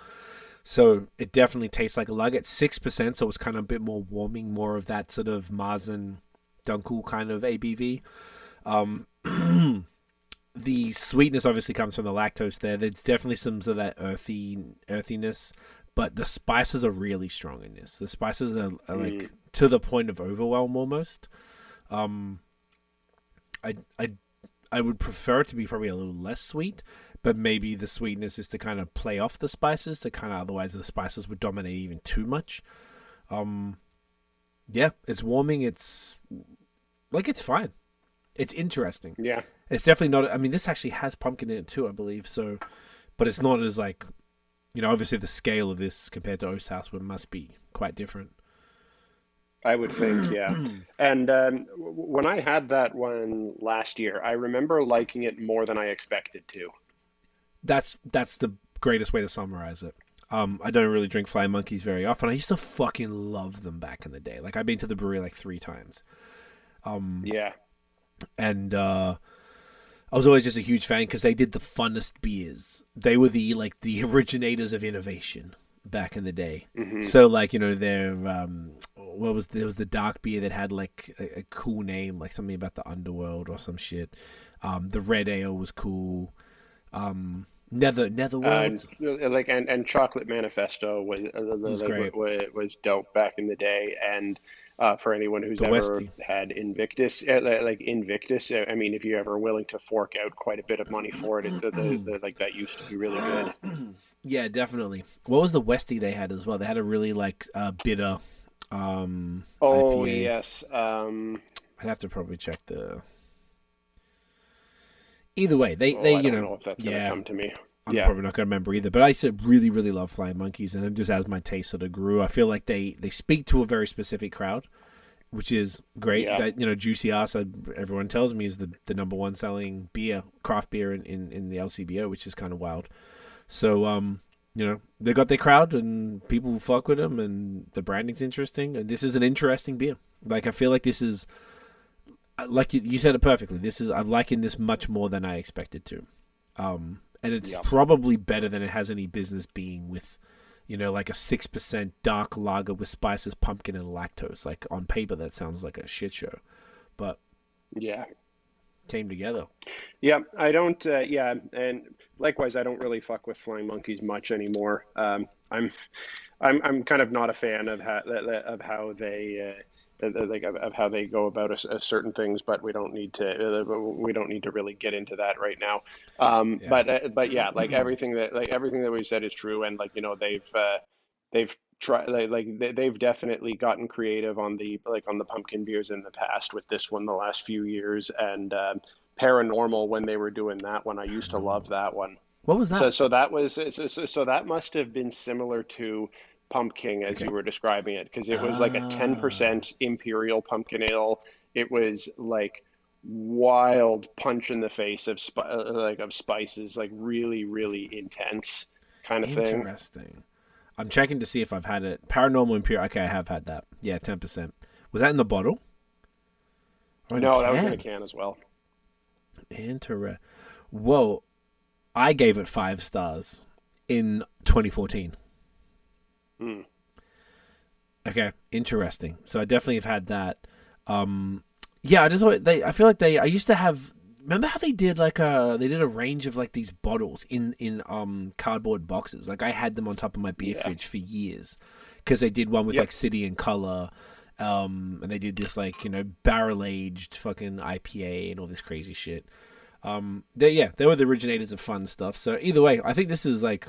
so it definitely tastes like a lager. It's 6%, so it's kind of a bit more warming, more of that sort of Marzen Dunkel kind of ABV. The sweetness obviously comes from the lactose there. There's definitely some sort of that earthiness, but the spices are really strong in this. The spices are like to the point of overwhelm almost. I would prefer it to be probably a little less sweet, but maybe the sweetness is to kind of play off the spices, to kind of, otherwise the spices would dominate even too much. It's warming. It's fine. It's interesting. Yeah. It's definitely not. I mean, this actually has pumpkin in it too, I believe. So, but it's not as like, obviously the scale of this compared to Oast House must be quite different. I would think, yeah. And when I had that one last year, I remember liking it more than I expected to. That's the greatest way to summarize it. I don't really drink Flying Monkeys very often. I used to fucking love them back in the day. Like, I've been to the brewery like 3 times. Yeah. And I was always just a huge fan because they did the funnest beers. They were the originators of innovation back in the day. Mm-hmm. So like, their there was the dark beer that had like a cool name, like something about the underworld or some shit. The red ale was cool. Netherworld, and Chocolate Manifesto was great. Was dope back in the day, and for anyone who's ever had Invictus, Invictus, I mean, if you're ever willing to fork out quite a bit of money for it, that used to be really good. Yeah, definitely. What was the Westie they had as well? They had a really bitter. IPA. Yes. I'd have to probably check the. Either way, they I don't know if that's gonna come to me. I'm probably not gonna remember either. But I used to really, really love Flying Monkeys, and just as my taste sort of grew, I feel like they speak to a very specific crowd, which is great. Yeah. That Juicy Ass, everyone tells me, is the number one selling craft beer in the LCBO, which is kind of wild. So they got their crowd and people fuck with them, and the branding's interesting, and this is an interesting beer. Like, I feel like this is, like you said it perfectly, I'm liking this much more than I expected to. And it's probably better than it has any business being with, like a 6% dark lager with spices, pumpkin, and lactose. Like, on paper, that sounds like a shit show. But yeah, came together. Yeah, I don't. And likewise, I don't really fuck with Flying Monkeys much anymore. I'm kind of not a fan of how they of how they go about certain things, but we don't need to really get into that right now. But yeah, everything that we said is true, and they've tried, they've definitely gotten creative on the pumpkin beers in the past with this one the last few years, and Paranormal, when they were doing that one, I used to love that one. What was that? So that must have been similar to Pumpkin as you were describing it, because it was like a 10% imperial pumpkin ale. It was like wild punch in the face of spices, like really, really intense kind of thing. Interesting. I'm checking to see if I've had it. Paranormal Imperial. Okay, I have had that. Yeah, 10%. Was that in the bottle? No, that was in a can as well. Whoa. I gave it 5 stars in 2014. Okay, interesting. So I definitely have had that. Yeah, I feel like I used to have. Remember how they did they did a range of like these bottles in cardboard boxes. Like, I had them on top of my beer fridge for years, because they did one with like City and Color, and they did this barrel aged fucking IPA and all this crazy shit. They were the originators of fun stuff. So either way, I think this is like,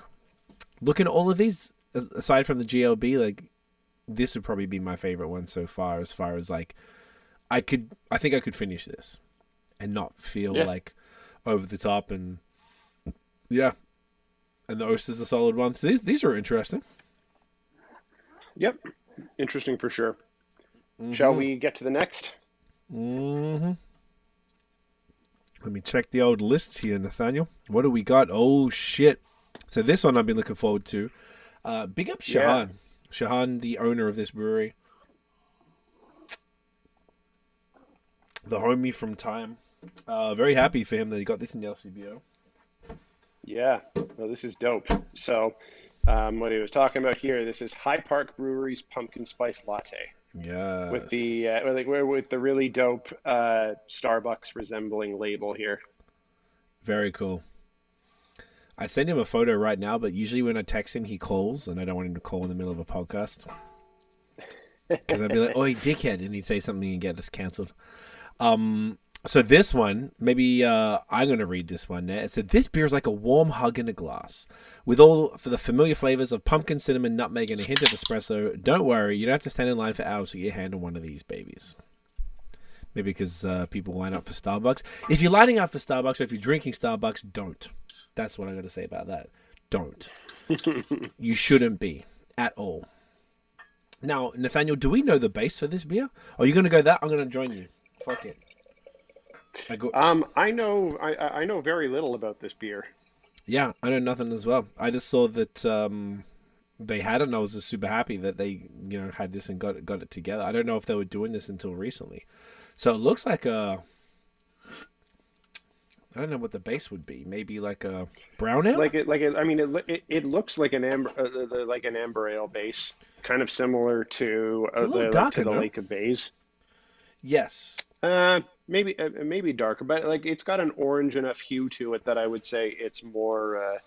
looking at all of these, aside from the GLB, like, this would probably be my favorite one so far. As far as like, I think I could finish this and not feel like over the top, and And the Oast is a solid one. So these are interesting. Yep. Interesting for sure. Shall we get to the next? Mm-hmm. Let me check the old list here, Nathaniel. What do we got? Oh, shit. So this one I've been looking forward to. Big up Shahan. Yeah. Shahan, the owner of this brewery. The homie from Time. Very happy for him that he got this in the LCBO. Yeah. Well, this is dope. So, what he was talking about here, this is High Park Brewery's Pumpkin Spice Latte. Yeah. With the really dope Starbucks resembling label here. Very cool. I send him a photo right now, but usually when I text him, he calls, and I don't want him to call in the middle of a podcast. Because I'd be like, "Oi, dickhead," and he'd say something and get us cancelled. So this one, maybe I'm going to read this one. It said, "This beer is like a warm hug in a glass. With all for the familiar flavors of pumpkin, cinnamon, nutmeg, and a hint of espresso. Don't worry, you don't have to stand in line for hours to get your hand on one of these babies." Maybe because people line up for Starbucks. If you're lining up for Starbucks or if you're drinking Starbucks, don't. That's what I got to say about that. Don't. You shouldn't be at all. Now, Nathaniel, do we know the base for this beer? Are you going to go that? I'm going to join you. Fuck it. I know very little about this beer. Yeah, I know nothing as well. I just saw that they had it, and I was just super happy that they, had this and got it together. I don't know if they were doing this until recently. So it looks like I don't know what the base would be. Maybe like a brown ale. It looks like an amber ale base, kind of similar to darker, the Lake of Bays. Yes. Maybe darker, but it's got an orange enough hue to it that I would say it's more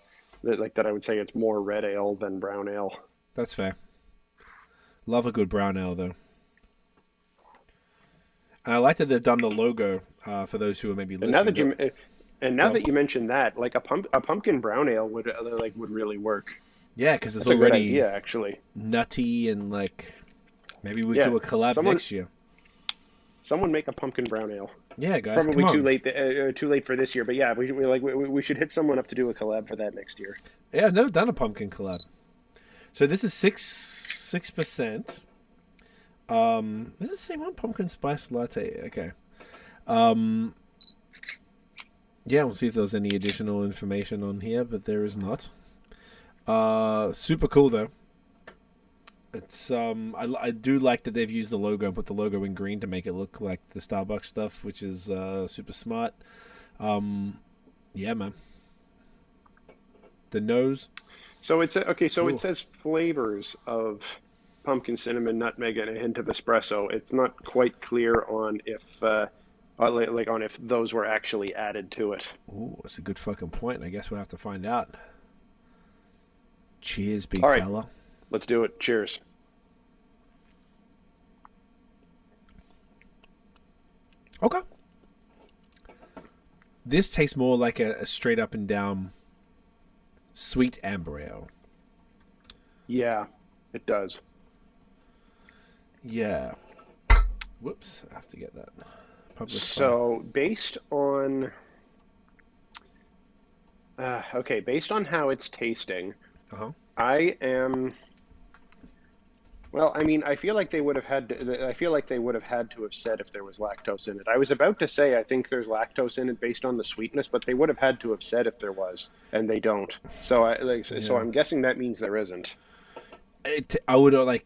it's more red ale than brown ale. That's fair. Love a good brown ale though. And I like that they've done the logo for those who are maybe listening. And now that you mentioned that, like a pumpkin brown ale would really work. Yeah, because it's That's already a good idea, actually. Nutty and maybe we do a collab next year. Someone make a pumpkin brown ale. Yeah, guys, probably come on. Too late for this year, but yeah, we should hit someone up to do a collab for that next year. Yeah, I've never done a pumpkin collab. So this is 6%. This is the same one, Pumpkin Spice Latte. Okay. Yeah, we'll see if there's any additional information on here, but there is not. Super cool though. It's I do like that they've used the logo and put the logo in green to make it look like the Starbucks stuff, which is super smart. Yeah, man. The nose. So it's okay. So it says flavors of pumpkin, cinnamon, nutmeg, and a hint of espresso. It's not quite clear on if if those were actually added to it. Ooh, that's a good fucking point. I guess we'll have to find out. Cheers, big All right. fella. Let's do it. Cheers. Okay. This tastes more like a straight up and down sweet amber ale. Yeah, it does. Yeah. Whoops, I have to get that. So based on based on how it's tasting, I am. Well, I mean, I feel like they would have had to. I feel like they would have had to have said if there was lactose in it. I was about to say I think there's lactose in it based on the sweetness, but they would have had to have said if there was, and they don't. So so I'm guessing that means there isn't. I would I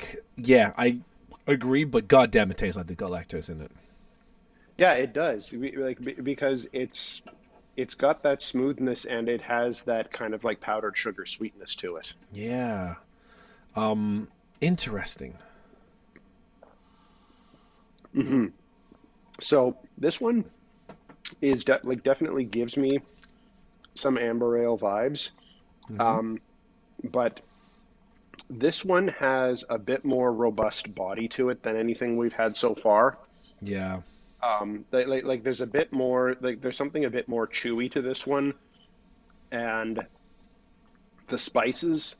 agree, but goddamn, it tastes like they got lactose in it. Yeah, it does. Because it's got that smoothness and it has that kind of like powdered sugar sweetness to it. Yeah. Interesting. Mm-hmm. So this one is definitely gives me some amber ale vibes, but this one has a bit more robust body to it than anything we've had so far. Yeah. There's a bit more there's something a bit more chewy to this one, and the spices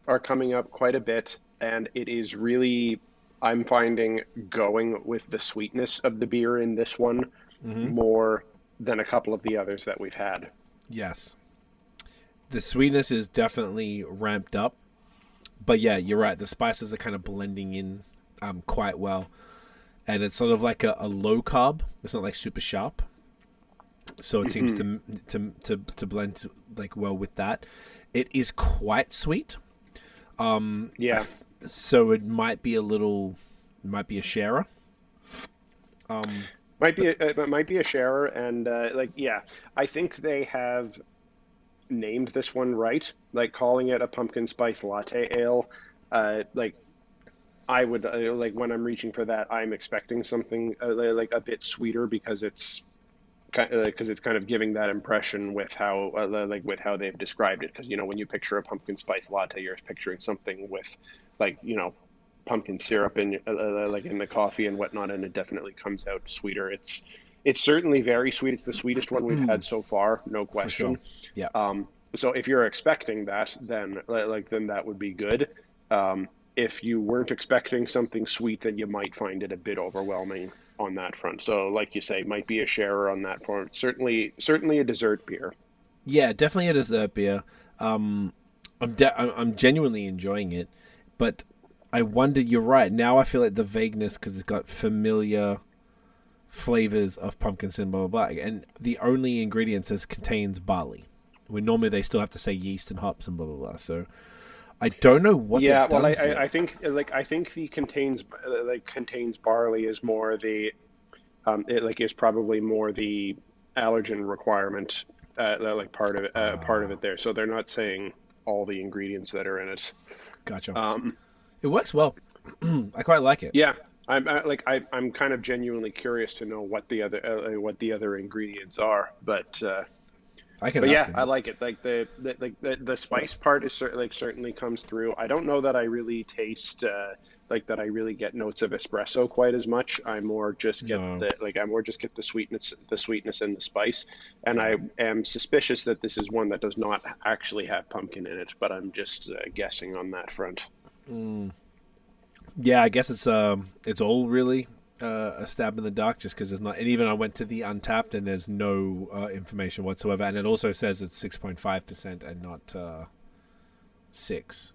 are coming up quite a bit. And it is really, I'm finding, going with the sweetness of the beer in this one more than a couple of the others that we've had. Yes. the sweetness is definitely ramped up, but yeah, you're right. The spices are kind of blending in quite well, and it's sort of like a low carb. It's not like super sharp, so it seems to blend like well with that. It is quite sweet. Yeah. So it might be a sharer. It might be a sharer, and I think they have named this one right, like calling it a pumpkin spice latte ale. I would when I'm reaching for that, I'm expecting something like a bit sweeter because it's kind of giving that impression with how with how they've described it. Because when you picture a pumpkin spice latte, you're picturing something with pumpkin syrup in in the coffee and whatnot, and it definitely comes out sweeter. It's certainly very sweet. It's the sweetest one we've had so far, no question. For sure. Yeah. So if you're expecting that, then then that would be good. If you weren't expecting something sweet, then you might find it a bit overwhelming on that front. So like you say, might be a sharer on that front. Certainly a dessert beer. Yeah, definitely a dessert beer. I'm genuinely enjoying it, but I wonder. You're right. Now I feel like the vagueness because it's got familiar flavors of pumpkins and blah blah blah, and the only ingredients contains barley. When normally they still have to say yeast and hops and blah blah blah. So I don't know what. Yeah, well, I think the contains barley is more the is probably more the allergen requirement part of it there. So they're not saying all the ingredients that are in it. Gotcha. It works well. I quite like it. Yeah, I'm kind of genuinely curious to know what the other ingredients are, but. I like it. Like the spice part is certainly comes through. I don't know that I really taste that I really get notes of espresso quite as much. I more just get the sweetness and the spice. And I am suspicious that this is one that does not actually have pumpkin in it, but I'm just guessing on that front. Yeah, I guess it's all really a stab in the dark just because there's not, and even I went to the Untapped and there's no information whatsoever, and it also says it's 6.5% and not 6,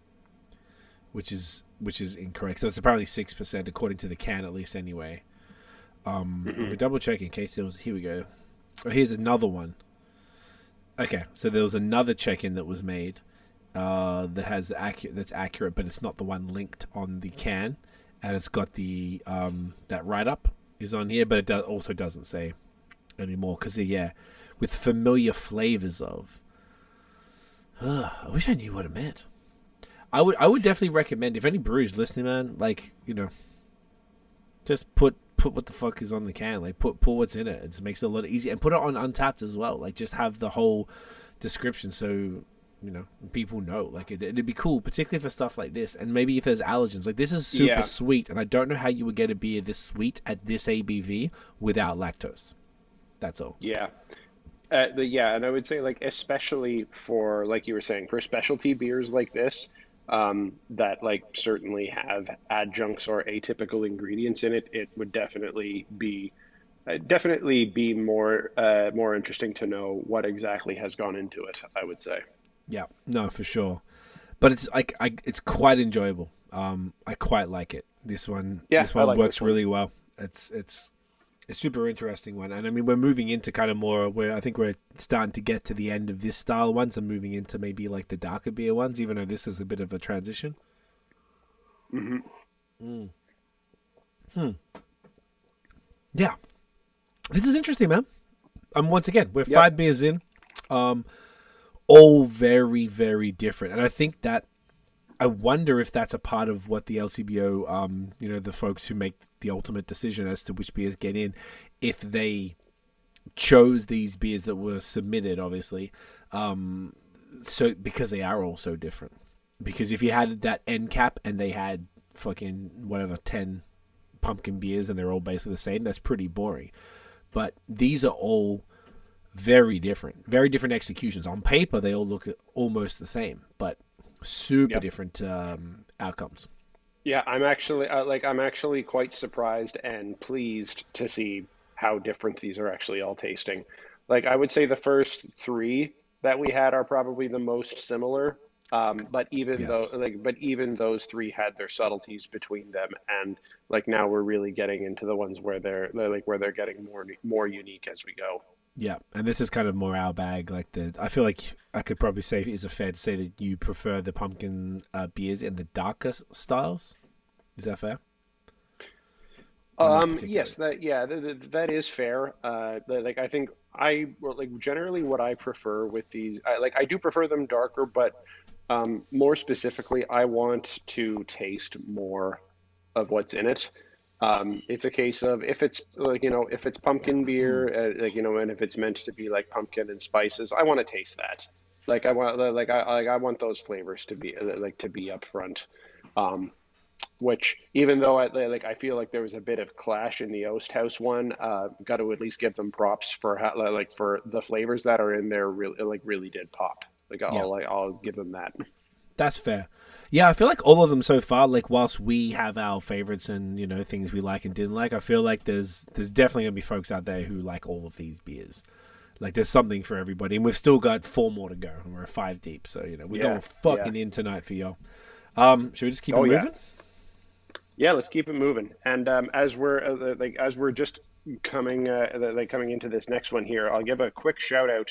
which is incorrect. So it's apparently 6% according to the can, at least anyway. We're double checking in case there was. Here we go. Oh, here's another one. Okay, so there was another check-in that was made that's accurate, but it's not the one linked on the can. And it's got the that write-up is on here, but it also doesn't say anymore because with familiar flavors of. I wish I knew what it meant. I would definitely recommend if any brewers listening, man, just put what the fuck is on the can, put what's in it. It just makes it a lot easier, and put it on Untapped as well. Just have the whole description so. People know. It'd be cool, particularly for stuff like this, and maybe if there's allergens. This is super sweet, and I don't know how you would get a beer this sweet at this ABV without lactose. That's all. Yeah. And I would say, especially for, like you were saying, for specialty beers like this, that certainly have adjuncts or atypical ingredients in it, it would definitely be more interesting to know what exactly has gone into it, I would say. Yeah, no, for sure, but it's it's quite enjoyable. I quite like it. This one works really well. It's a super interesting one, and I mean we're moving into kind of more where I think we're starting to get to the end of this style ones and moving into maybe the darker beer ones, even though this is a bit of a transition. Yeah, this is interesting, man. Once again, we're 5 beers in. All very, very different. And I think that I wonder if that's a part of what the LCBO, the folks who make the ultimate decision as to which beers get in, if they chose these beers that were submitted, obviously, so because they are all so different. Because if you had that end cap and they had fucking 10 pumpkin beers and they're all basically the same, that's pretty boring. But these are all very different executions. On paper, they all look almost the same, but super different outcomes. Yeah, I'm actually quite surprised and pleased to see how different these are actually all tasting. I would say the first 3 that we had are probably the most similar. But even though Yes. but even those three had their subtleties between them, and like now we're really getting into the ones where they're getting more unique as we go. Yeah, and this is kind of more our bag. Like I feel like I could probably say, is it fair to say that you prefer the pumpkin beers in the darker styles? Is that fair? Or not particularly? Yes, that is fair. Like I think like generally what I prefer with these, I do prefer them darker, but more specifically, I want to taste more of what's in it. It's a case of if it's if it's pumpkin beer, and if it's meant to be like pumpkin and spices, I want to taste that. I want those flavors to be to be up front. Um, which even though I feel like there was a bit of clash in the Oast House one, got to at least give them props for for the flavors that are in there really did pop. Yeah, I'll give them that. that's fair. Yeah, I feel like all of them so far, like whilst we have our favorites and things we like and didn't like, I feel like there's definitely gonna be folks out there who like all of these beers. Like there's something for everybody, and we've still got 4 more to go, and we're 5 deep. So we're Yeah, going yeah. fucking in tonight for y'all. Should we just keep it Oh yeah. moving? Yeah, let's keep it moving. And as we're just coming into this next one here, I'll give a quick shout out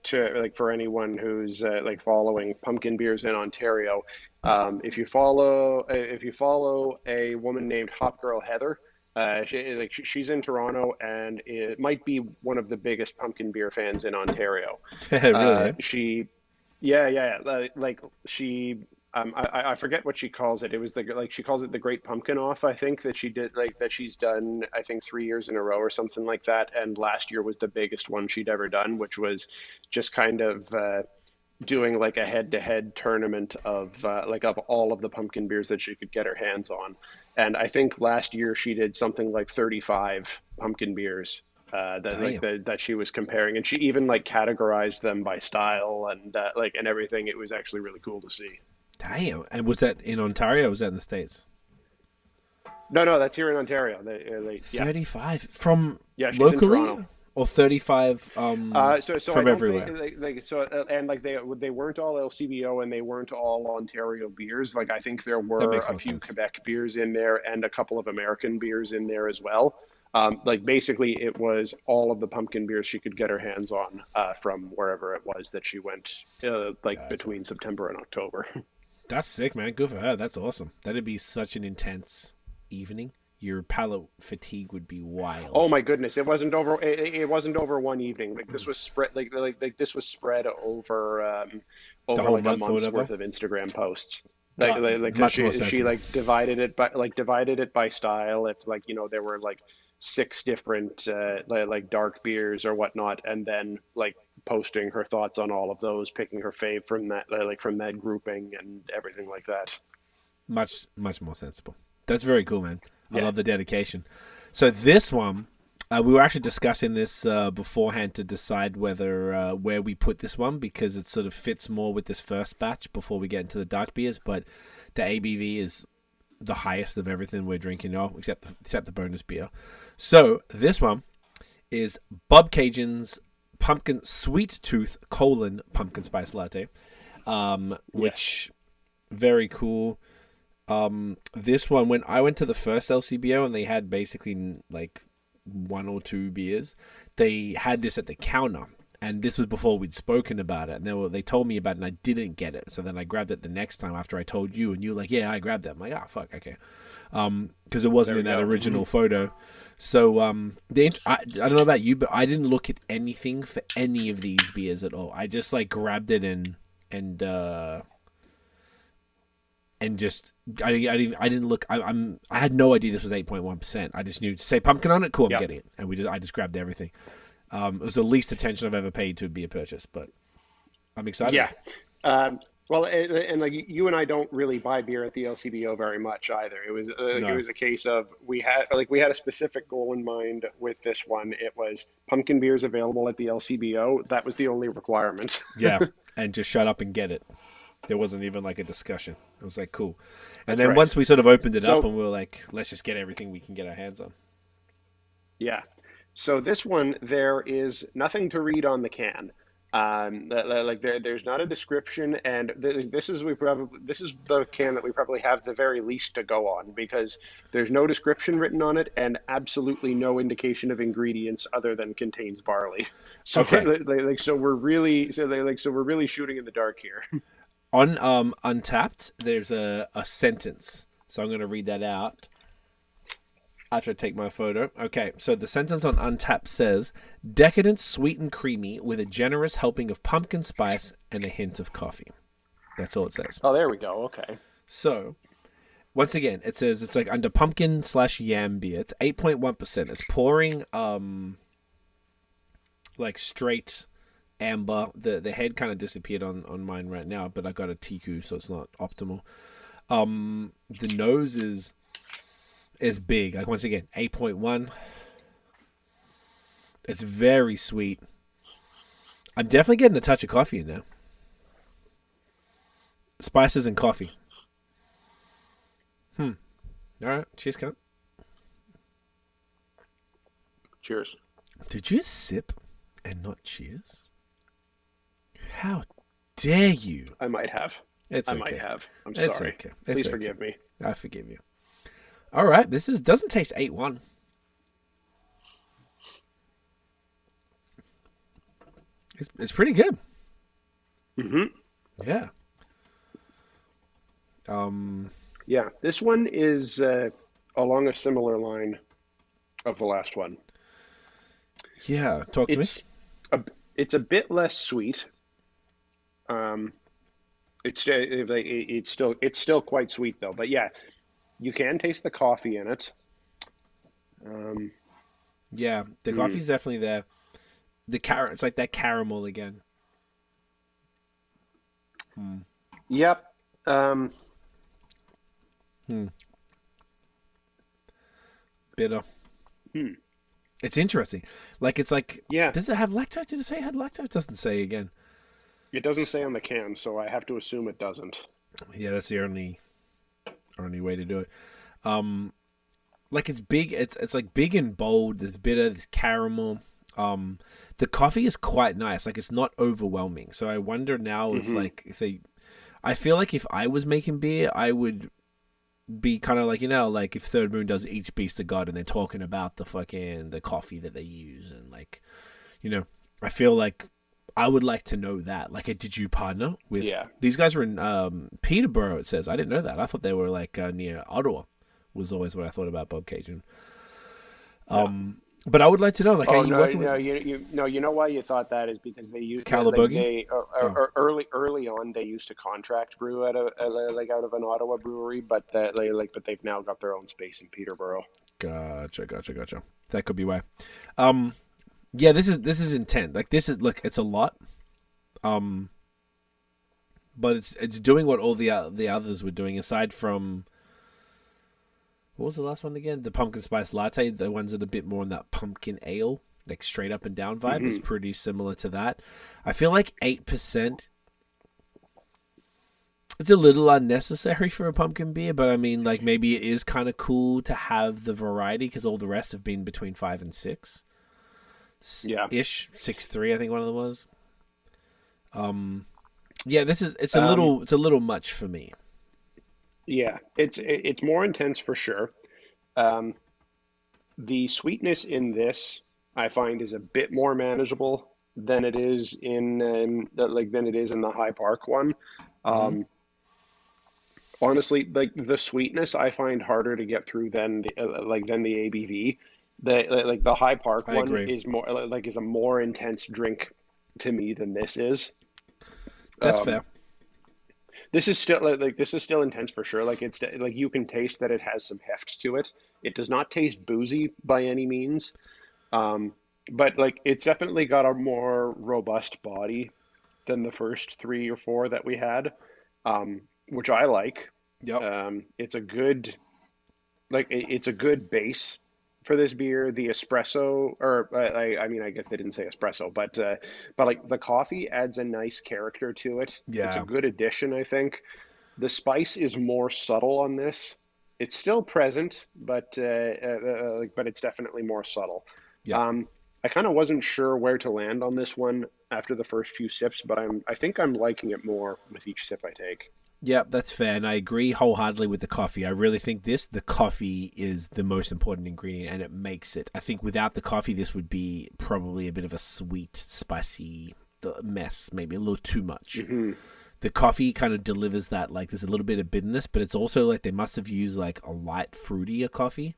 to for anyone who's following pumpkin beers in Ontario. If you follow a woman named Hop Girl Heather, she's in Toronto and it might be one of the biggest pumpkin beer fans in Ontario. Really? Eh? She Yeah, yeah, yeah. She, I forget what she calls it. It was she calls it the Great Pumpkin Off. I think that she did that she's done. I think 3 years in a row or something like that. And last year was the biggest one she'd ever done, which was just kind of doing like a head-to-head tournament of of all of the pumpkin beers that she could get her hands on. And I think last year she did something like 35 pumpkin beers Damn. that she was comparing, and she even like categorized them by style and and everything. It was actually really cool to see. Damn. And was that in Ontario or was that in the States? No, no, that's here in Ontario. Yeah, 35 from yeah, she's in locally Toronto. or 35 So I from don't think everywhere? and they weren't all LCBO and they weren't all Ontario beers. Like I think there That were makes a more few sense. Quebec beers in there and a couple of American beers in there as well. Basically, it was all of the pumpkin beers she could get her hands on from wherever it was that she went, Gotcha. between September and October. That's sick, man. Good for her. That's awesome. That'd be such an intense evening. Your palate fatigue would be Oh wild. my goodness, it wasn't over. It wasn't over one evening. Like this was spread. This was spread The over whole like a month or month's whatever. worth of Instagram posts. Cause Much more she sensible. divided it by style. If there were like 6 different dark beers or whatnot, and then posting her thoughts on all of those, picking her fave from that from that grouping and everything like that. Much more sensible. That's very cool, man. I Yeah. love the dedication. So this one, we were actually discussing this beforehand to decide whether where we put this one because it sort of fits more with this first batch before we get into the dark beers. But the ABV is the highest of everything we're drinking now, except the bonus beer. So this one is Bobcaygeon's Pumpkin Sweet Tooth Pumpkin Spice Latte, Yes. which very cool. This one, when I went to the first LCBO and they had basically like 1 or 2 beers, they had this at the counter, and this was before we'd spoken about it. And they told me about it, and I didn't get it. So then I grabbed it the next time after I told you, and you were like, "Yeah, I grabbed it." I'm like, "Ah, fuck, okay," because it There wasn't we in that go. original photo. So I don't know about you, but I didn't look at anything for any of these beers at all. I just like grabbed it and and just I didn't look. I had no idea this was 8.1%. I just knew to say pumpkin on it. Cool, I'm Yeah. getting it, and I just grabbed everything. It was the least attention I've ever paid to be a purchase, but I'm excited. Yeah. Well, and like you and I don't really buy beer at the LCBO very much either. It No, was a case of we had a specific goal in mind with this one. It was pumpkin beers available at the LCBO. That was the only requirement. yeah, and just shut up and get it. There wasn't even like a discussion. It was like cool, and That's then right. once we sort of opened it up So and we were like, let's just get everything we can get our hands on. yeah. So this one, there is nothing to read on the can. There's not a description, and this is the can that we probably have the very least to go on, because there's no description written on it and absolutely no indication of ingredients other than contains barley. So Okay. so we're really shooting in the dark here. On Untapped, there's a sentence. So I'm going to read that out after I take my photo. Okay, so the sentence on Untapped says, decadent, sweet and creamy with a generous helping of pumpkin spice and a hint of coffee. That's all it says. Oh, there we go. Okay. So, once again, it says it's like under pumpkin/yam beer. It's 8.1%. It's pouring like straight amber. The head kind of disappeared on mine right now, but I got a Tiku, so it's not optimal. The nose is big. Like, once again, 8.1. It's very sweet. I'm definitely getting a touch of coffee in there. Spices and coffee. All right. Cheers, cunt. Cheers. Did you sip and not cheers? How dare you? I might have. It's I okay. might have. I'm It's sorry. okay. It's Please okay. forgive me. I forgive you. All right. This doesn't taste 8.1. It's pretty good. Mm-hmm. Yeah. Yeah, this one is along a similar line of the last one. Yeah. Talk to me. It's a bit less sweet. It's still quite sweet though. But yeah, you can taste the coffee in it. Yeah, the coffee's definitely there. It's like that caramel again. Yep. Bitter. It's interesting. Like, it's like, Yeah. does it have lactose? Did it say it had lactose? It doesn't say again. It doesn't say on the can, so I have to assume it doesn't. Yeah, that's the only way to do it. Like, it's big. It's like big and bold. There's bitter. There's caramel. The coffee is quite nice. Like, it's not overwhelming. So I wonder now if I feel like if I was making beer, I would be kind of like, like if Third Moon does Each Beast of God and they're talking about the coffee that they use, and like, I feel like I would like to know that. Like, did you partner with? Yeah. These guys were in Peterborough. It says. I didn't know that. I thought they were like near Ottawa. Was always what I thought about Bobcaygeon. But I would like to know. Like, are you working with? You know why you thought that is because they used Caliburgi? early on they used to contract brew out of an Ottawa brewery, but they've now got their own space in Peterborough. Gotcha. That could be why. Yeah, this is intent. Like, it's a lot. But it's doing what all the others were doing, aside from, what was the last one again? The Pumpkin Spice Latte. The ones that are a bit more on that pumpkin ale, like straight up and down vibe, is pretty similar to that. I feel like 8%. It's a little unnecessary for a pumpkin beer, but I mean, like, maybe it is kind of cool to have the variety because all the rest have been between 5 and 6. Yeah. Ish 6.3, I think one of them was. Yeah, it's a little much for me. Yeah, it's more intense for sure. The sweetness in this, I find, is a bit more manageable than it is in the High Park one. Honestly, like, the sweetness I find harder to get through than the ABV. The High Park one agree. is a more intense drink to me than this is. That's fair. This is still intense for sure. Like, it's like you can taste that it has some heft to it. It does not taste boozy by any means, but like, it's definitely got a more robust body than the first 3 or 4 that we had, which I like. Yep. It's a good base for this beer. The espresso, or I guess they didn't say espresso, but like, the coffee adds a nice character to it. Yeah. It's a good addition, I think. The spice is more subtle on this. It's still present, but it's definitely more subtle. Yeah. I kind of wasn't sure where to land on this one after the first few sips, but I think I'm liking it more with each sip I take. Yeah, that's fair, and I agree wholeheartedly with the coffee. I really think the coffee is the most important ingredient, and it makes it. I think without the coffee, this would be probably a bit of a sweet, spicy mess, maybe a little too much. Mm-hmm. The coffee kind of delivers that, like, there's a little bit of bitterness, but it's also like they must have used like a light fruitier coffee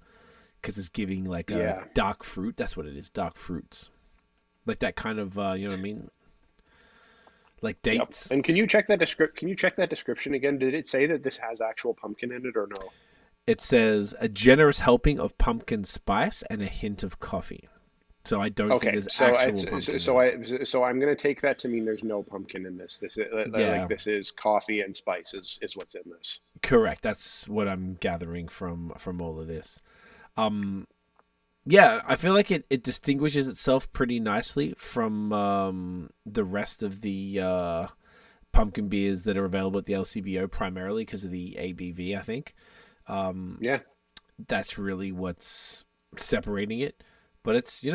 because it's giving like a dark fruit. That's what it is, dark fruits, like that kind of you know what I mean, like dates. Yep. And can you check that description again? Did it say that this has actual pumpkin in it or no? It says a generous helping of pumpkin spice and a hint of coffee. So I don't think there's actual pumpkin. So I'm going to take that to mean there's no pumpkin in this. This is like this is coffee and spices is what's in this. Correct. That's what I'm gathering from all of this. Yeah, I feel like it distinguishes itself pretty nicely from the rest of the pumpkin beers that are available at the LCBO, primarily because of the ABV, I think. Yeah. That's really what's separating it. But it's,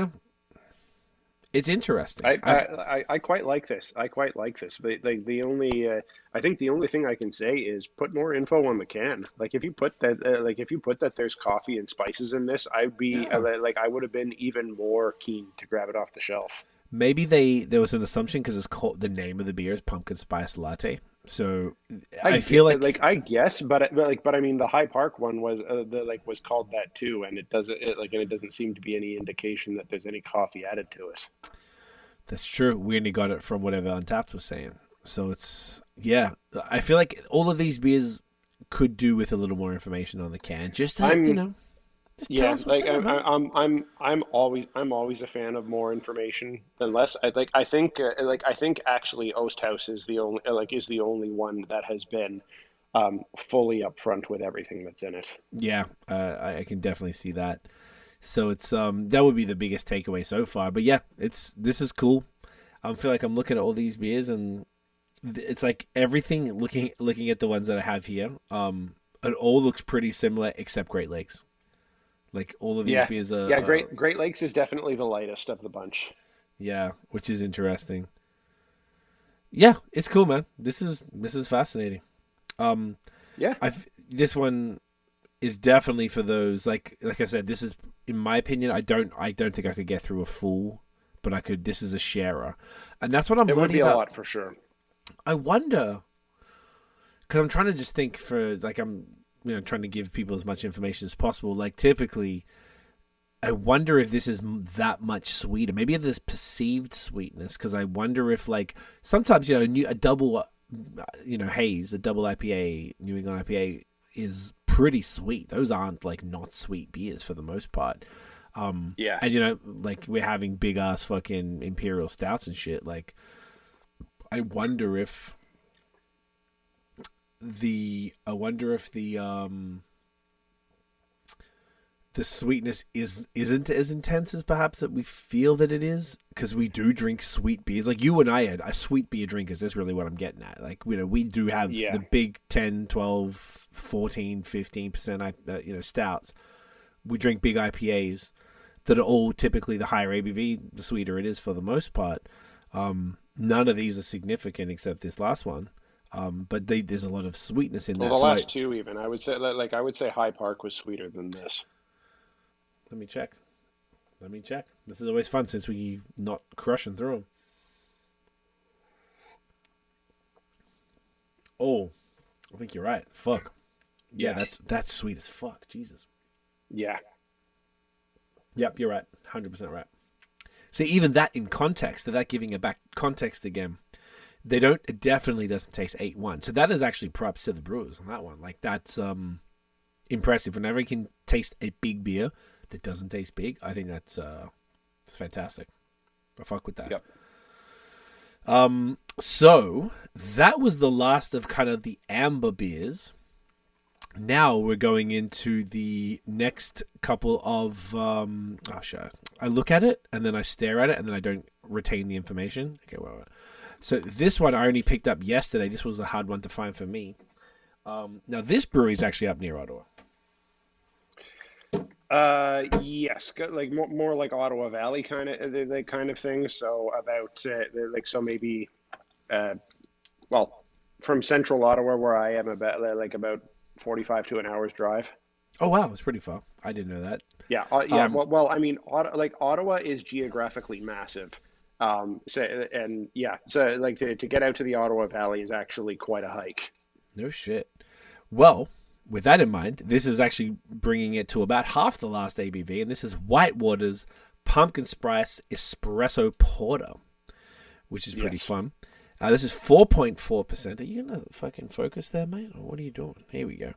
it's interesting. I quite like this. But like the only I think the only thing I can say is put more info on the can. Like if you put that there's coffee and spices in this, I'd be I would have been even more keen to grab it off the shelf. Maybe there was an assumption because it's called, the name of the beer is Pumpkin Spice Latte. So I feel like I guess, but I mean the High Park one was was called that too, and it doesn't seem to be any indication that there's any coffee added to it. That's true. We only got it from whatever Untapped was saying. So it's I feel like all of these beers could do with a little more information on the can. Just to, I'm always a fan of more information than less. I think actually Oast House is the only one that has been fully upfront with everything that's in it. Yeah, I can definitely see that. So it's that would be the biggest takeaway so far. But yeah, this is cool. I feel like I'm looking at all these beers and it's like everything. Looking at the ones that I have here, it all looks pretty similar except Great Lakes. Like all of these beers are... Great Lakes is definitely the lightest of the bunch. Yeah, which is interesting. Yeah, it's cool, man. This is fascinating. This one is definitely for those like I said. This is, in my opinion, I don't think I could get through a full, but I could. This is a sharer, and that's what I'm. It would be a lot for sure. I wonder, because I'm trying to just think for like I'm. Trying to give people as much information as possible. Like typically, I wonder if this is that much sweeter. Maybe there's perceived sweetness because I wonder if like sometimes a double, haze, a double IPA, New England IPA is pretty sweet. Those aren't like not sweet beers for the most part. And like we're having big ass fucking imperial stouts and shit. Like I wonder if the sweetness isn't as intense as perhaps that we feel that it is, because we do drink sweet beers. Like you and I are sweet beer drinkers. That's really what I'm getting at. Like we do have the big 10, 12, 14, 15% stouts. We drink big IPAs that are all typically the higher ABV, the sweeter it is for the most part. None of these are significant except this last one. But there's a lot of sweetness in that. The last two, even I would say High Park was sweeter than this. Let me check. This is always fun since we not crushing through them. Oh, I think you're right. Fuck. Yeah, that's sweet as fuck. Jesus. Yeah. Yep, you're right. 100% right. See, even that in context, that giving it back context again. It definitely doesn't taste 8-1. So that is actually props to the brewers on that one. Like that's impressive. Whenever you can taste a big beer that doesn't taste big, I think that's fantastic. I fuck with that. Yep. So that was the last of kind of the amber beers. Now we're going into the next couple of I look at it and then I stare at it and then I don't retain the information. Okay, well. So this one I only picked up yesterday. This was a hard one to find for me. Now this brewery is actually up near Ottawa. Yes, like more like Ottawa Valley kind of like kind of thing. So about like so maybe uh well from central Ottawa where I am about 45 to an hour's drive. Oh wow, it's pretty far. I didn't know that. Yeah, yeah. Um, I mean, like Ottawa is geographically massive. So and yeah, so like to get out to the Ottawa Valley is actually quite a hike. no shit. Well, with that in mind, this is actually bringing it to about half the last ABV, and this is Whitewater's Pumpkin Spice Espresso Porter, which is pretty Yes. fun. This is 4.4%. Are you gonna fucking focus there, mate? Or what are you doing? Here we go.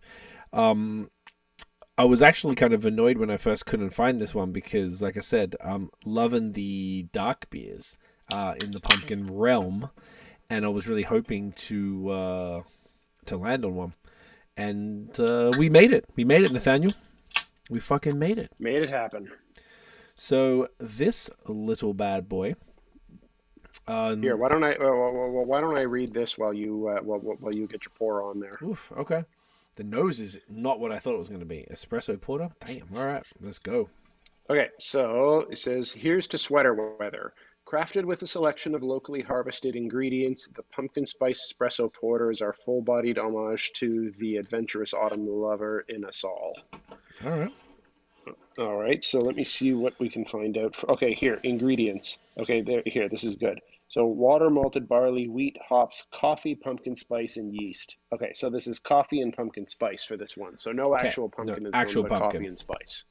I was actually kind of annoyed when I first couldn't find this one because, like I said, I'm loving the dark beers in the pumpkin realm, and I was really hoping to land on one. And we made it. We made it, Nathaniel. We fucking made it. Made it happen. So this little bad boy. Here, why don't I read this while you get your pour on there? Oof, okay. The nose is not what I thought it was going to be. Espresso porter? Damn, all right. Let's go. Okay, so it says, here's to sweater weather. Crafted with a selection of locally harvested ingredients, the pumpkin spice espresso porter is our full-bodied homage to the adventurous autumn lover in us all. All right. All right, so let me see what we can find out. Okay, here, ingredients. Okay, here, this is good. So water, malted barley, wheat, hops, coffee, pumpkin spice, and yeast. Okay, so this is coffee and pumpkin spice for this one. So no Okay, actual pumpkin no in this actual one, but pumpkin. coffee and spice.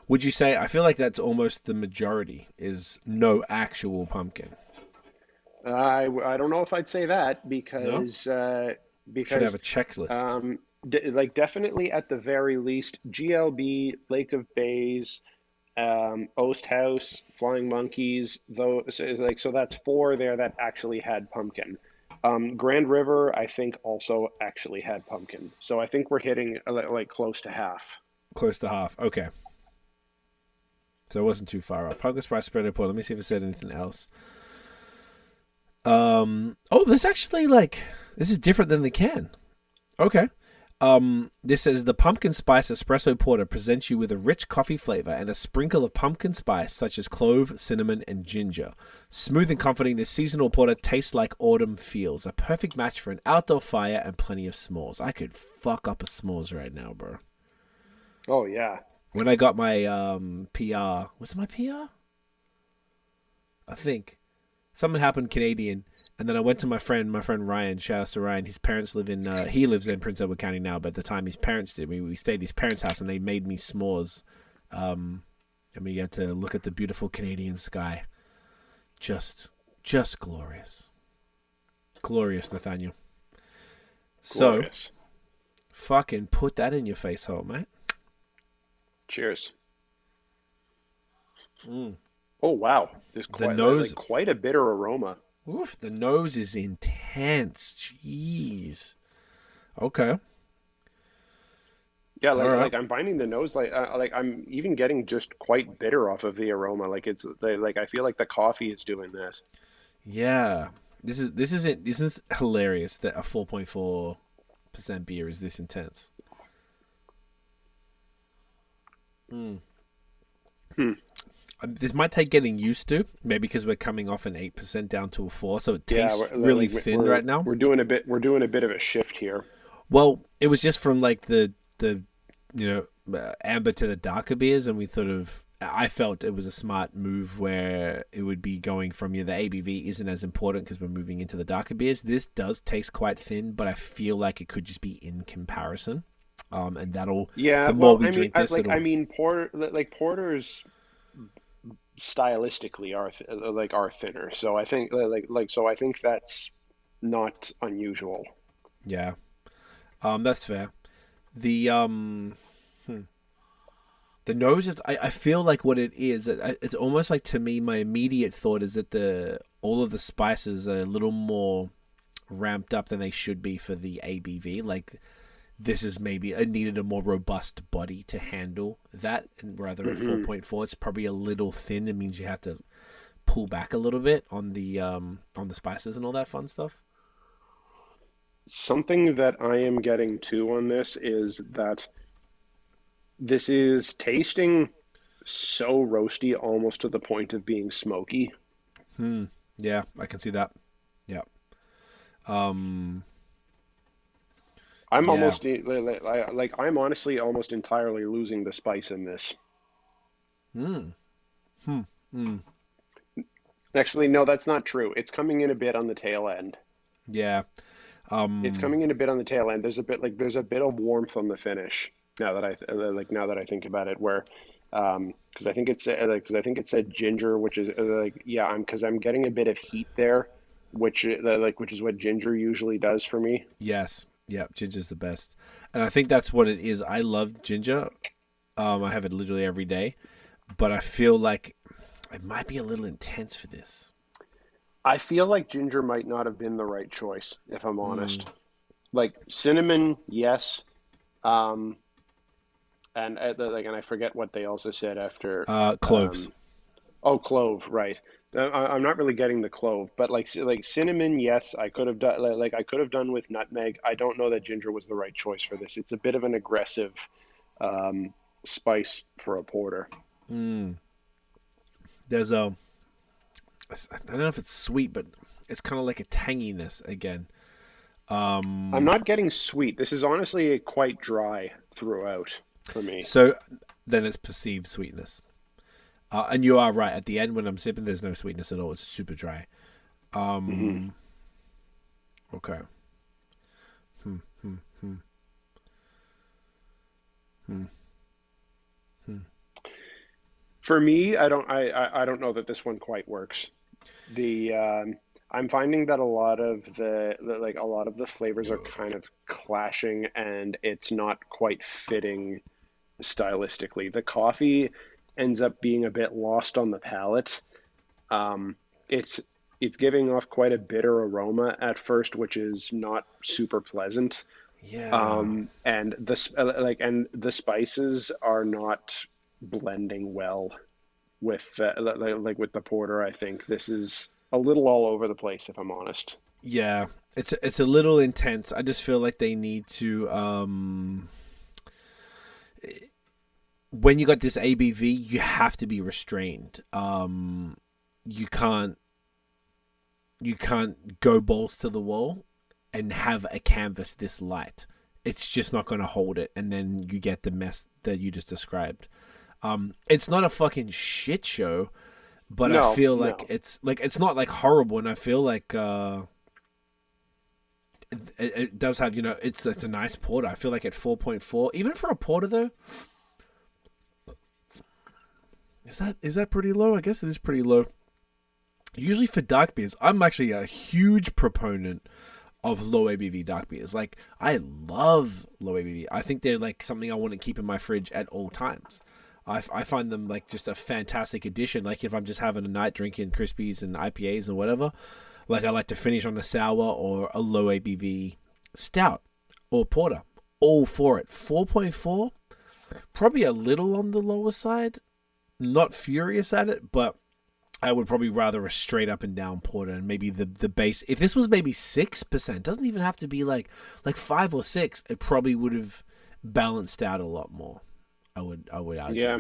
Would you say, I feel like that's almost the majority, is no actual pumpkin. I don't know if I'd say that because Should have because a checklist. like definitely at the very least GLB, Lake of Bays, Oast House, Flying Monkeys, though so that's four there that actually had pumpkin. Grand River I think also actually had pumpkin. So I think we're hitting like close to half. Close to half. Okay. So it wasn't too far off. Pumpkin spice spread report. Let me see if it said anything else. Oh, this actually this is different than the can. Okay. This says the pumpkin spice espresso porter presents you with a rich coffee flavor and a sprinkle of pumpkin spice such as clove, cinnamon, and ginger. Smooth and comforting, this seasonal porter tastes like autumn feels. A perfect match for an outdoor fire and plenty of s'mores. I could fuck up a s'mores right now, bro. Oh yeah. When I got my PR, was it my PR? I think something happened Canadian, and then I went to my friend Ryan. Shout out to Ryan. His parents live in he lives in Prince Edward County now, but at the time his parents did. We stayed at his parents' house, and they made me s'mores. And we got to look at the beautiful Canadian sky. Just glorious, glorious, Nathaniel. Glorious. So, fucking put that in your face hole, mate. Cheers. Mm. Oh wow, there's The nose, quite a bitter aroma. oof, the nose is intense. Jeez. Okay. Yeah, All right. like I'm finding the nose like I'm even getting just quite bitter off of the aroma. Like it's like I feel like the coffee is doing this. Yeah. This is hilarious that a 4.4% beer is this intense. Mm. This might take getting used to, maybe because we're coming off an 8% down to a 4, so it tastes really thin right now. We're doing a bit of a shift here. Well, it was just from like the amber to the darker beers, and I felt it was a smart move where it would be going from the ABV isn't as important because we're moving into the darker beers. This does taste quite thin, but I feel like it could just be in comparison. And that'll Yeah, the more well, we drink this, porters stylistically are thinner. So I think I think that's not unusual. yeah, that's fair. The the nose is I feel like what it is. It's almost like, to me, my immediate thought is that all of the spices are a little more ramped up than they should be for the ABV. Like, this is maybe needed a more robust body to handle that, and rather at 4.4, it's probably a little thin. It means you have to pull back a little bit on the spices and all that fun stuff. Something that I am getting to on this is that this is tasting so roasty, almost to the point of being smoky. Yeah, I can see that. Yeah. I'm Yeah. almost I'm honestly almost entirely losing the spice in this. Hmm. Hmm. Hmm. Actually, no, that's not true. It's coming in a bit on the tail end. Yeah. It's coming in a bit on the tail end. There's a bit of warmth on the finish. Now that I think about it, where because I think it's because I think it said ginger, which is I'm getting a bit of heat there, which is what ginger usually does for me. Yes. Yeah. Ginger's the best, and I think that's what it is. I love ginger. I have it literally every day, but I feel like it might be a little intense for this. I feel like ginger might not have been the right choice, if I'm Mm. honest. Like cinnamon, yes. Um, and I forget what they also said after. Cloves. Oh, clove, right. I'm not really getting the clove, but like cinnamon, yes, I could have done I could have done with nutmeg. I don't know that ginger was the right choice for this. It's a bit of an aggressive um, spice for a porter. Mm. There's a. I don't know if it's sweet, but it's kind of like a tanginess again. I'm Um. not getting sweet. This is honestly quite dry throughout for me. So then it's perceived sweetness. And you are right. At the end, when I'm sipping, there's no sweetness at all. It's super dry. hmm Um. Okay. Hmm. Hmm. Hmm. Hmm. Hmm. For me, I don't know that this one quite works. The I'm finding that a lot of a lot of the flavors are kind of clashing, and it's not quite fitting stylistically. The coffee ends up being a bit lost on the palate. Um, it's it's giving off quite a bitter aroma at first, which is not super pleasant. Yeah. And the spices are not blending well with with the porter. I think this is a little all over the place, if I'm honest. Yeah. It's a little intense. I just feel like they need to. When you got this ABV, you have to be restrained. You can't go balls to the wall and have a canvas this light. It's just not going to hold it, and then you get the mess that you just described. It's not a fucking shit show, but I No, feel like no. it's not like horrible, and I feel like it does have it's a nice porter. I feel like at 4.4, even for a porter though, is that pretty low? I guess it is pretty low. Usually for dark beers, I'm actually a huge proponent of low ABV dark beers. Like I love low ABV. I think they're like something I want to keep in my fridge at all times. I find them like just a fantastic addition. Like if I'm just having a night drinking Crispies and IPAs or whatever, like I like to finish on a sour or a low ABV stout or porter. All for it. 4.4, probably a little on the lower side. Not furious at it, but I would probably rather a straight up and down porter, and maybe the base. If this was maybe 6%, doesn't even have to be like 5 or 6. It probably would have balanced out a lot more. I would argue. Yeah,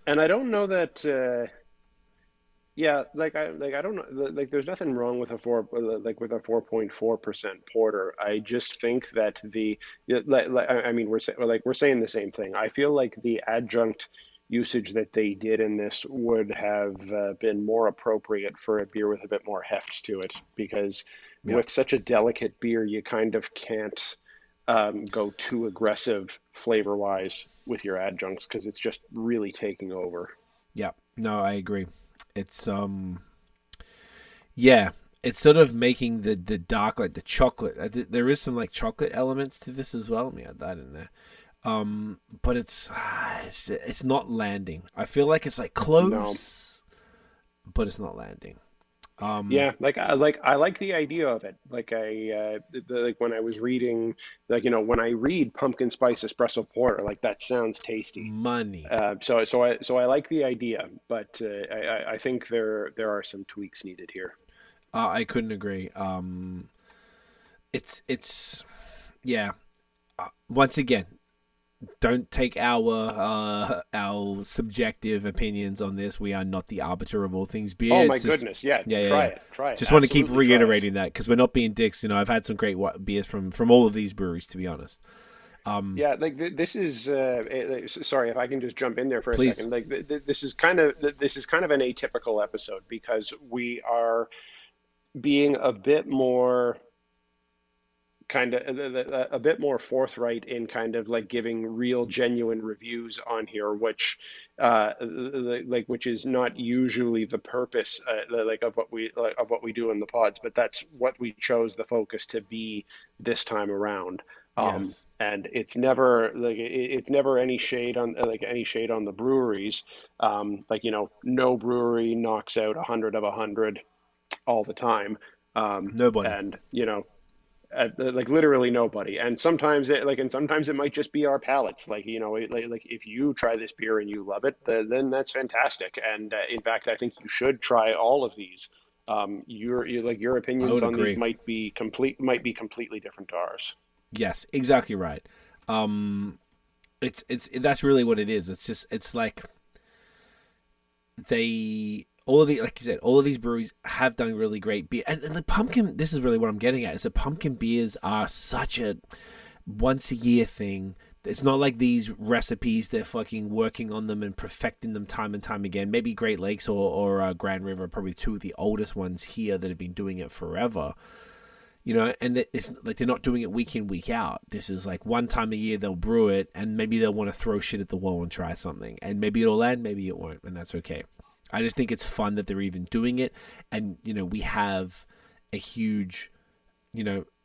and I don't know that. Yeah, I don't know. Like, there's nothing wrong with a 4.4% porter. I just think that I mean, we're saying the same thing. I feel like the adjunct usage that they did in this would have been more appropriate for a beer with a bit more heft to it, because Yeah, with such a delicate beer, you kind of can't go too aggressive flavor-wise with your adjuncts because it's just really taking over. yeah. No, I agree. It's yeah. It's sort of making the dark like the chocolate. There is some like chocolate elements to this as well. Let me add that in there. But it's not landing. I feel like it's like No. close, but it's not landing. Um, Yeah, I like the idea of it. Like when I was reading, when I read pumpkin spice espresso porter, like that sounds tasty. money. So I like the idea, but I think there are some tweaks needed here. I couldn't agree. It's yeah. Once again, don't take our subjective opinions on this. We are not the arbiter of all things beer. Oh my It's just- goodness, yeah, try it. Just want to keep Absolutely try it. reiterating that because we're not being dicks. I've had some great beers from all of these breweries, to be honest. Yeah, like this is. Sorry, if I can just jump in there for a Please. second. Like this is kind of an atypical episode because we are being a bit more forthright in kind of like giving real genuine reviews on here, which which is not usually the purpose of what we do in the pods, but that's what we chose the focus to be this time around. Yes. And it's never any shade on the breweries. No brewery knocks out 100 of 100 all the time. Nobody. And literally nobody. And sometimes it might just be our palates. If you try this beer and you love it, then that's fantastic. And in fact, I think you should try all of these. Your opinions on these might be completely different to ours. Yes, exactly right. That's really what it is. It's like all of these breweries have done really great beer, and the pumpkin. This is really what I'm getting at. Is that pumpkin beers are such a once a year thing. It's not like these recipes. They're fucking working on them and perfecting them time and time again. Maybe Great Lakes or Grand River are probably two of the oldest ones here that have been doing it forever. And it's like they're not doing it week in, week out. This is like one time a year they'll brew it, and maybe they'll want to throw shit at the wall and try something. And maybe it'll land, maybe it won't, and that's okay. I just think it's fun that they're even doing it. And, we have a huge,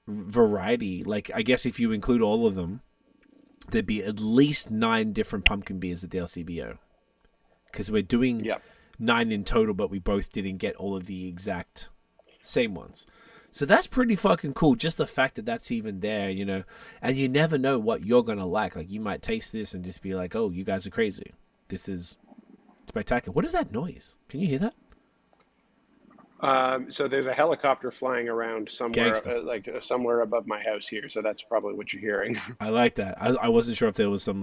variety. Like, I guess if you include all of them, there'd be at least 9 different pumpkin beers at the LCBO. Because we're doing 9 in total, but we both didn't get all of the exact same ones. So that's pretty fucking cool. Just the fact that that's even there, and you never know what you're going to like. Like, you might taste this and just be like, oh, you guys are crazy. This is spectacular. What is that noise? Can you hear that? So there's a helicopter flying around somewhere, somewhere above my house here. So that's probably what you're hearing. I like that. I wasn't sure if there was some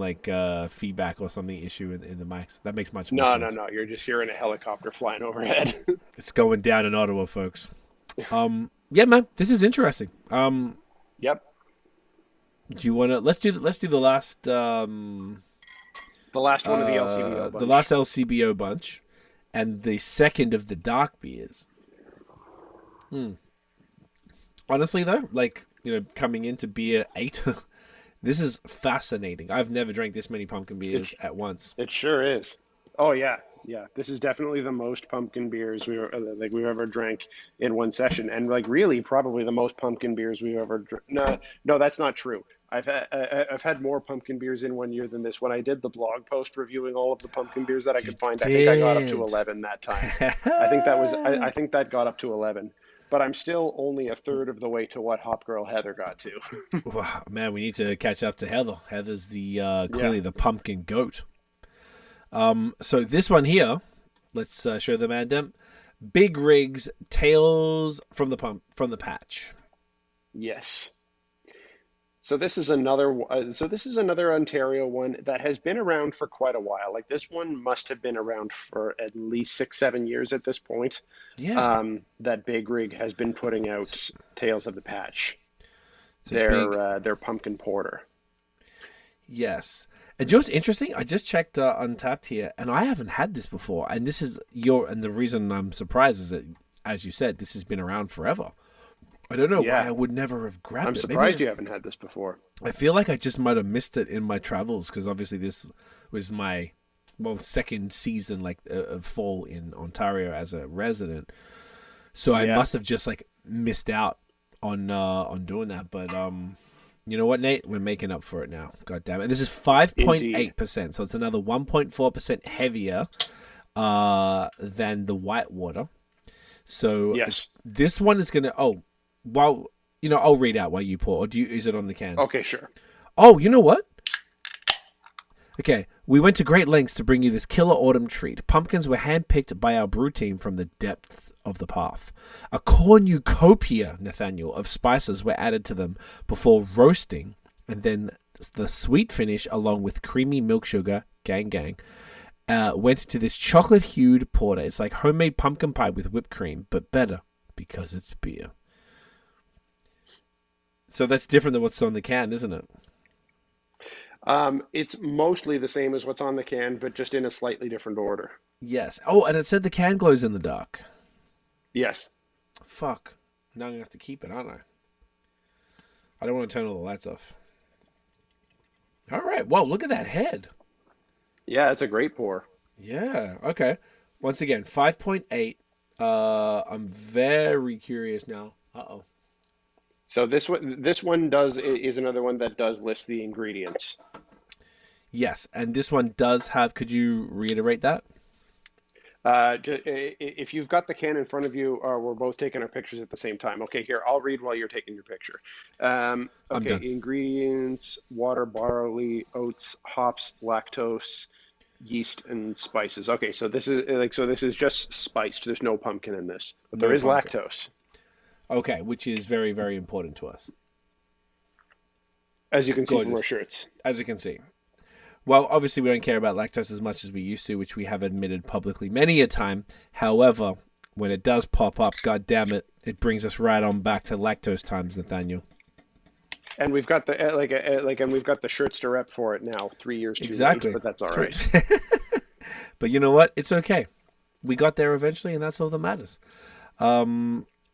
feedback or something issue in the mics. That makes much more sense. No. You're just hearing a helicopter flying overhead. It's going down in Ottawa, folks. Yeah, man, this is interesting. Yep. Do you want to? Let's do the last. The last one of the LCBO bunch. The last LCBO bunch, and the second of the dark beers. Honestly, though, coming into beer 8, this is fascinating. I've never drank this many pumpkin beers at once. It sure is. Oh yeah. Yeah, this is definitely the most pumpkin beers we've ever drank in one session, and really probably the most pumpkin beers we've ever drank. No, that's not true. I've had more pumpkin beers in one year than this. When I did the blog post reviewing all of the pumpkin beers that I could find, I think I got up to 11 that time. I think that got up to 11. But I'm still only a third of the way to what Hop Girl Heather got to. Wow, man, we need to catch up to Heather. Heather's clearly the pumpkin goat. So this one here, let's show the man dump. Big Rigs Tales from the Patch. Yes. So this is another Ontario one that has been around for quite a while. Like, this one must have been around for at least 6-7 years at this point. Yeah. That Big Rig has been putting out Tales of the Patch. Their pumpkin porter. Yes. And you know what's interesting? I just checked Untapped here, and I haven't had this before. And this is and the reason I'm surprised is that, as you said, this has been around forever. I don't know why I would never have grabbed it. I'm surprised you haven't had this before. I feel like I just might have missed it in my travels, because obviously this was my second season of fall in Ontario as a resident. So I must have just missed out on doing that. But you know what, Nate? We're making up for it now. God damn it. And this is 5.8%. So it's another 1.4% heavier than the Whitewater. So this one is going to... I'll read out while you pour. Or is it on the can? Okay, sure. Oh, you know what? Okay, we went to great lengths to bring you this killer autumn treat. Pumpkins were handpicked by our brew team from the depths of the path. A cornucopia, Nathaniel, of spices were added to them before roasting and then the sweet finish, along with creamy milk sugar, gang, went into this chocolate-hued porter. It's like homemade pumpkin pie with whipped cream, but better because it's beer. So that's different than what's on the can, isn't it? It's mostly the same as what's on the can, but just in a slightly different order. Yes. Oh, and it said the can glows in the dark. Yes. Fuck. Now I'm going to have to keep it, aren't I? I don't want to turn all the lights off. All right. Whoa, look at that head. Yeah, it's a great pour. Yeah. Okay. Once again, 5.8. I'm very curious now. Uh-oh. So this one is another one that does list the ingredients. Yes, and this one does have. Could you reiterate that? If you've got the can in front of you, we're both taking our pictures at the same time. Okay, here, I'll read while you're taking your picture. I'm Okay, done. ingredients: water, barley, oats, hops, lactose, yeast, and spices. Okay, so this is just spiced. There's no pumpkin in this, but there No is pumpkin. lactose, Okay, which is very, very important to us, as you can see from our Gorgeous. shirts. as you can see. Well, obviously, we don't care about lactose as much as we used to, which we have admitted publicly many a time. However, when it does pop up, god damn it, it brings us right on back to lactose times, Nathaniel. And we've got the and we've got the shirts to rep for it now. 3 years too Exactly. late, but that's all right. But you know what? It's okay. We got there eventually, and that's all that matters.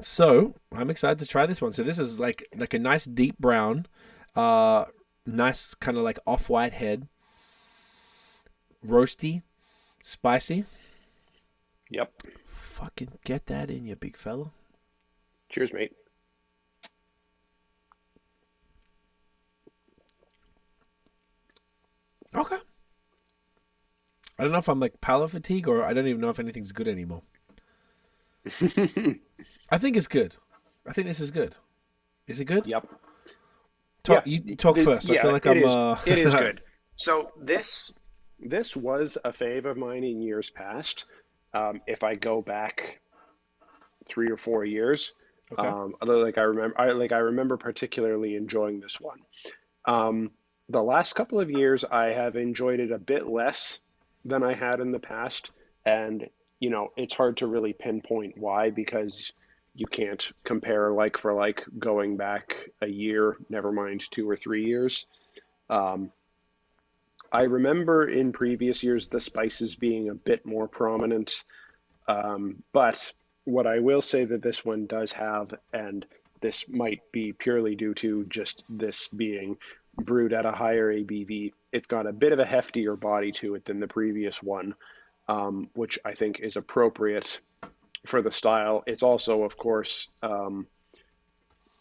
So I'm excited to try this one. So this is like a nice deep brown, nice kind of like off-white head, roasty, spicy. Yep. Fucking get that in, you big fella. Cheers, mate. Okay. I don't know if I'm like palate fatigue or I don't even know if anything's good anymore. I think it's good. I think this is good. Is it good? Yep. Talk, Yeah, you talk first. I feel like it I'm. is. It is good. So this was a fave of mine in years past. If I go back 3 or 4 years, Okay. I remember particularly enjoying this one. The last couple of years, I have enjoyed it a bit less than I had in the past, and it's hard to really pinpoint why, because you can't compare like for like going back a year, never mind 2 or 3 years. I remember in previous years the spices being a bit more prominent, but what I will say that this one does have, and this might be purely due to just this being brewed at a higher ABV, it's got a bit of a heftier body to it than the previous one, which I think is appropriate for the style. It's also, of course,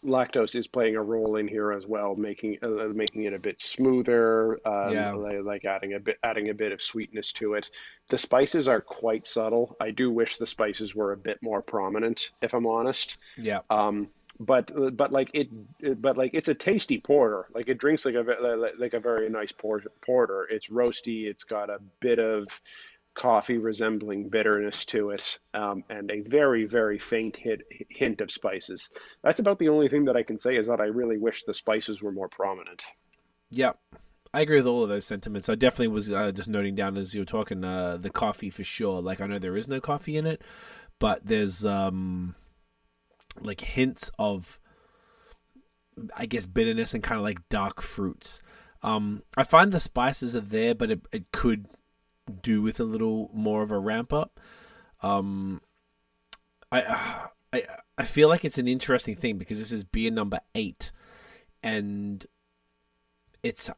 lactose is playing a role in here as well, making it a bit smoother, Yeah. like adding a bit of sweetness to it. The spices are quite subtle. I do wish the spices were a bit more prominent, if I'm honest. Yeah. But it's a tasty porter. Like it drinks like a very nice porter. It's roasty. It's got a bit of coffee resembling bitterness to it, and a very, very faint hint of spices. That's about the only thing that I can say, is that I really wish the spices were more prominent. Yeah. I agree with all of those sentiments. I definitely was just noting down as you were talking the coffee for sure. Like I know there is no coffee in it, but there's like hints of, I guess, bitterness and kind of like dark fruits. I find the spices are there, but it could do with a little more of a ramp up. I feel like it's an interesting thing because this is beer number 8, and it's,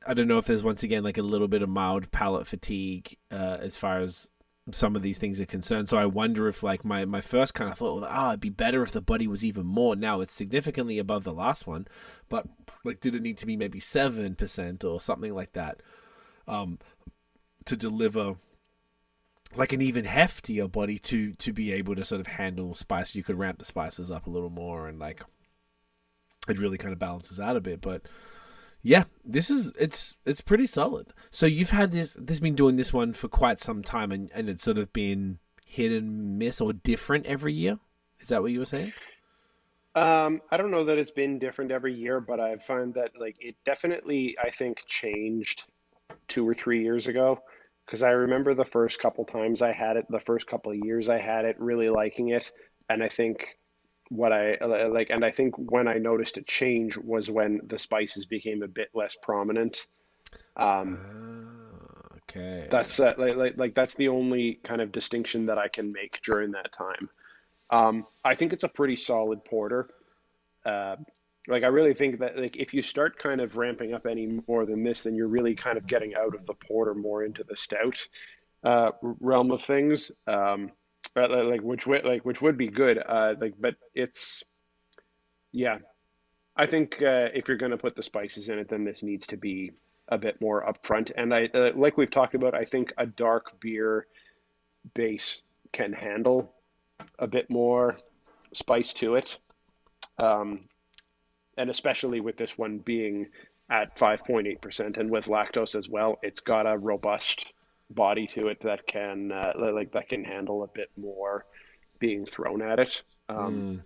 I don't know if there's once again like a little bit of mild palate fatigue as far as some of these things are concerned. So I wonder if like my first kind of thought, well, it'd be better if the body was even more. Now it's significantly above the last one, but like, did it need to be maybe 7% or something like that to deliver like an even heftier body to be able to sort of handle spice? You could ramp the spices up a little more, and like it really kind of balances out a bit. But yeah, it's pretty solid. So you've had this been doing this one for quite some time, and it's sort of been hit and miss or different every year. Is that what you were saying? I don't know that it's been different every year, but I find that like it definitely, I think, changed 2 or 3 years ago. Because I remember the first couple times I had it, the first couple of years I had it, really liking it. And I think what I like, and I think when I noticed a change was when the spices became a bit less prominent. Um, Okay. that's that's the only kind of distinction that I can make during that time. I think it's a pretty solid porter. Uh, like I really think that like if you start kind of ramping up any more than this, then you're really kind of getting out of the porter more into the stout realm of things. But which would be good. But it's yeah. I think if you're going to put the spices in it, then this needs to be a bit more upfront. And I like we've talked about, I think a dark beer base can handle a bit more spice to it. Um, and especially with this one being at 5.8% and with lactose as well, it's got a robust body to it that can that can handle a bit more being thrown at it.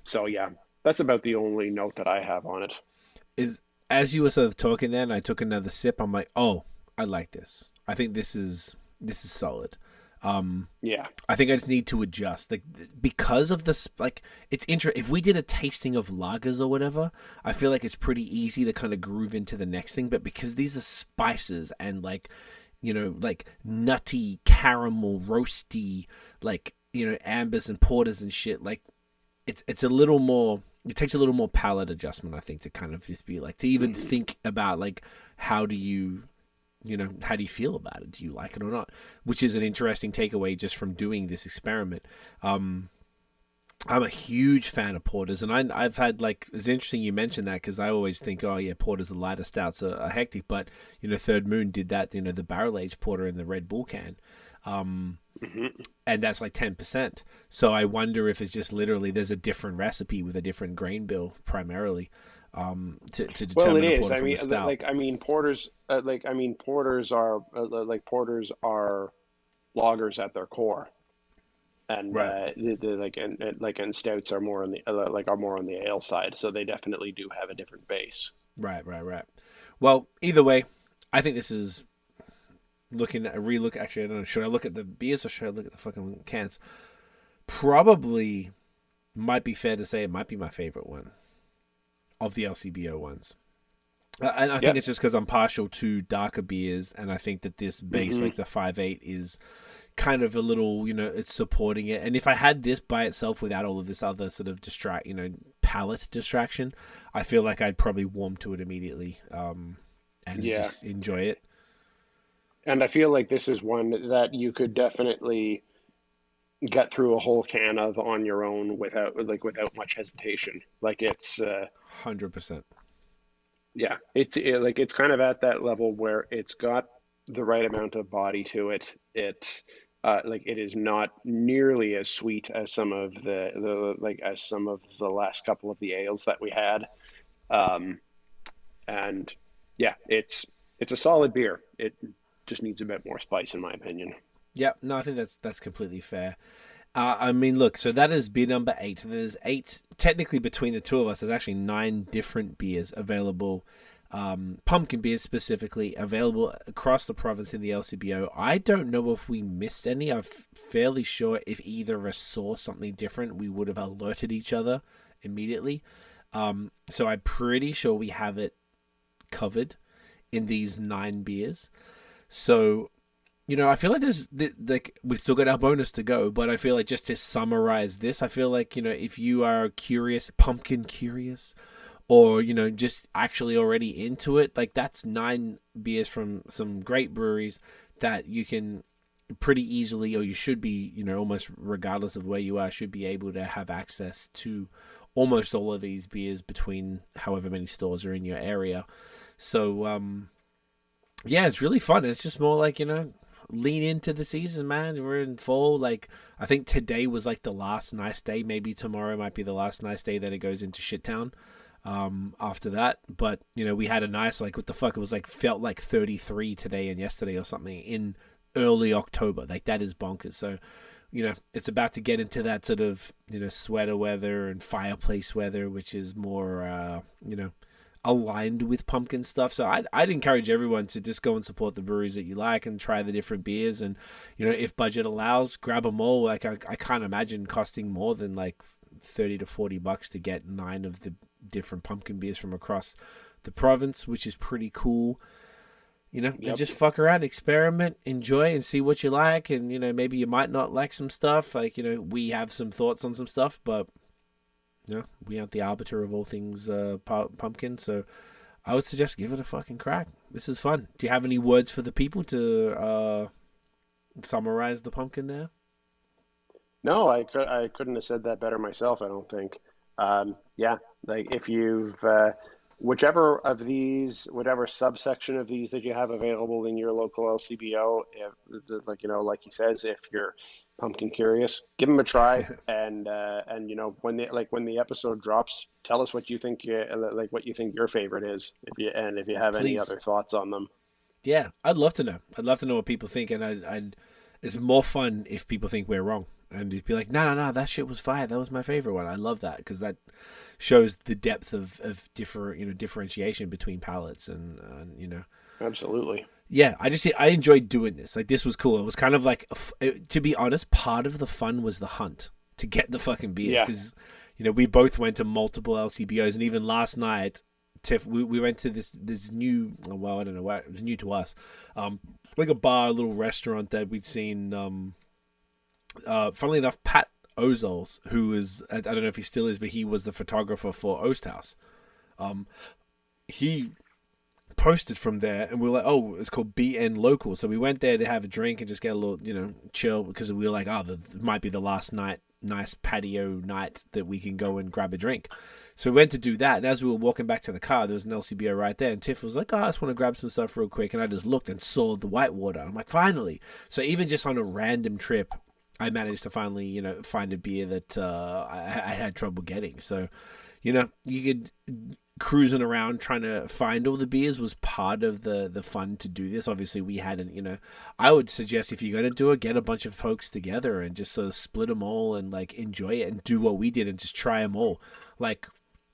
So yeah, that's about the only note that I have on it. Is as you were sort of talking there, and I took another sip. I'm like, oh, I like this. I think this is solid. Yeah. I think I just need to adjust, like because of this. Like it's interesting. If we did a tasting of lagers or whatever, I feel like it's pretty easy to kind of groove into the next thing. But because these are spices and like, like nutty, caramel, roasty, like ambers and porters and shit, like it's a little more. It takes a little more palate adjustment, I think, to kind of just be like to even think about like how do you how do you feel about it? Do you like it or not? Which is an interesting takeaway just from doing this experiment. I'm a huge fan of porters, and I've had like it's interesting you mentioned that because I always think, oh yeah, porters are lighter, stouts are hectic, but Third Moon did that, the barrel aged porter in the Red Bull can, and that's like 10%. So I wonder if it's just literally there's a different recipe with a different grain bill primarily. To Well, it determine a is. porter from a stout. Porters are loggers at their core, and Right. and stouts are more on the are more on the ale side. So they definitely do have a different base. Right, right, right. Well, either way, I think this is looking at a relook. Actually, I don't know. Should I look at the beers or should I look at the fucking cans? Probably might be fair to say it might be my favorite one of the LCBO ones. And I think Yep. it's just because I'm partial to darker beers, and I think that this base, Hmm. like the 5.8, is kind of a little, it's supporting it. And if I had this by itself without all of this other sort of palate distraction, I feel like I'd probably warm to it immediately, and Yeah. just enjoy it. And I feel like this is one that you could definitely get through a whole can of on your own without much hesitation. Like it's 100%. yeah, it's kind of at that level where it's got the right amount of body to it. It is not nearly as sweet as some of the last couple of the ales that we had. Um, and yeah, it's a solid beer. It just needs a bit more spice in my opinion. Yeah, no, I think that's completely fair. I mean, look, so that is beer number 8. There's 8, technically between the two of us, there's actually 9 different beers available. Pumpkin beers specifically available across the province in the LCBO. I don't know if we missed any. I'm fairly sure if either of us saw something different, we would have alerted each other immediately. So I'm pretty sure we have it covered in these 9 beers. So I feel like like we've still got our bonus to go, but I feel like just to summarize this, I feel like if you are curious, pumpkin curious, or just actually already into it, like that's 9 beers from some great breweries that you can pretty easily, or you should be, almost regardless of where you are, should be able to have access to almost all of these beers between however many stores are in your area. So yeah, it's really fun. It's just more like lean into the season, man. We're in fall. Like I think today was like the last nice day. Maybe tomorrow might be the last nice day that it goes into Shittown. After that, but we had a nice, like, what the fuck, it was like felt like 33 today and yesterday or something in early October. Like that is bonkers. So it's about to get into that sort of, sweater weather and fireplace weather, which is more, aligned with pumpkin stuff. So I'd encourage everyone to just go and support the breweries that you like and try the different beers. And, if budget allows, grab them all. Like I can't imagine costing more than like $30 to $40 to get 9 of the different pumpkin beers from across the province, which is pretty cool. And just fuck around, experiment, enjoy, and see what you like. And, maybe you might not like some stuff. Like, we have some thoughts on some stuff, but, we aren't the arbiter of all things pumpkin. So I would suggest give it a fucking crack. This is fun. Do you have any words for the people to summarize the pumpkin there? No, I couldn't have said that better myself, I don't think. Like if you've whichever of these, whatever subsection of these that you have available in your local LCBO, like he says, if you're pumpkin curious, give them a try, and when the episode drops, tell us what you think, what you think your favorite is, if you have any other thoughts on them. Yeah, I'd love to know. I'd love to know what people think, and it's more fun if people think we're wrong. And you'd be like, no, that shit was fire. That was my favorite one. I love that because that shows the depth of differentiation between palates and. Absolutely. Yeah, I enjoyed doing this. Like, this was cool. It was kind of like, to be honest, part of the fun was the hunt to get the fucking beers because, we both went to multiple LCBOs, and even last night, Tiff, we went to this new, well, I don't know what, it was new to us, like a bar, a little restaurant that we'd seen. Funnily enough, Pat Ozols, who is, I don't know if he still is, but he was the photographer for Oast House. He posted from there, and we were like, oh, it's called BN Local. So we went there to have a drink and just get a little, chill, because we were like, it might be the last nice patio night that we can go and grab a drink. So we went to do that, and as we were walking back to the car, there was an LCBO right there, and Tiff was like, I just want to grab some stuff real quick, and I just looked and saw the Whitewater. I'm like, finally. So even just on a random trip, I managed to finally, find a beer that I had trouble getting. So, you could cruising around trying to find all the beers was part of the fun to do this. Obviously, we hadn't, I would suggest if you're going to do it, get a bunch of folks together and just sort of split them all and like enjoy it and do what we did and just try them all. Like,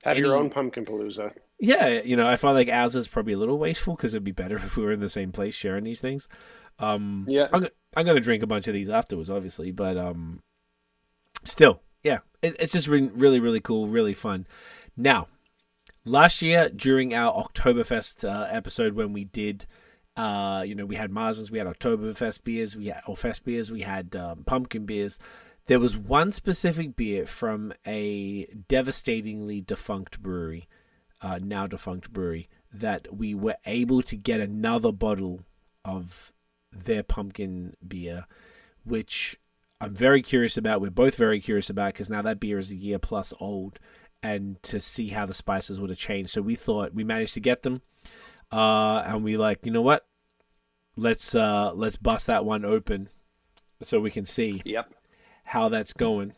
have your own Pumpkinpalooza. Yeah, I find like ours is probably a little wasteful because it'd be better if we were in the same place sharing these things. Yeah, I'm gonna drink a bunch of these afterwards, obviously, but still, yeah, it's just really, really cool, really fun. Now, last year during our Oktoberfest episode when we did, we had Marsens, we had Oktoberfest beers, we had Fest beers, we had pumpkin beers. There was one specific beer from a devastatingly defunct brewery, now defunct brewery, that we were able to get another bottle of their pumpkin beer, which I'm very curious about. We're both very curious about because now that beer is a year plus old, and to see how the spices would have changed. So we thought we managed to get them, and we like, you know what? Let's bust that one open so we can see how that's going.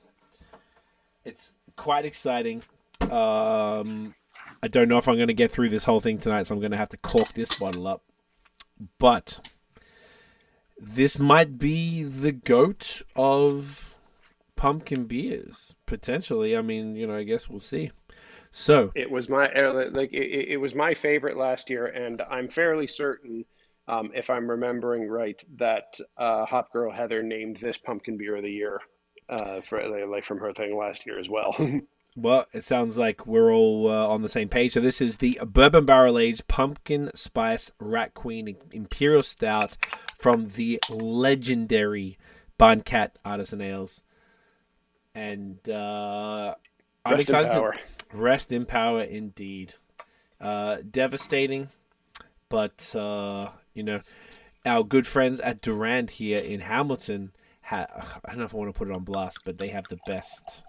It's quite exciting. I don't know if I'm going to get through this whole thing tonight, so I'm going to have to cork this bottle up. But this might be the GOAT of pumpkin beers, potentially. I mean, I guess we'll see. So it was it was my favorite last year, and I'm fairly certain, if I'm remembering right, that Hop Girl Heather named this pumpkin beer of the year from her thing last year as well. Well, it sounds like we're all on the same page. So this is the Bourbon Barrel Aged Pumpkin Spice Rat Queen Imperial Stout from the legendary Barncat Artisan Ales. And I'm excited to rest in power indeed. Devastating, but our good friends at Durand here in Hamilton I don't know if I want to put it on blast, but they have the best.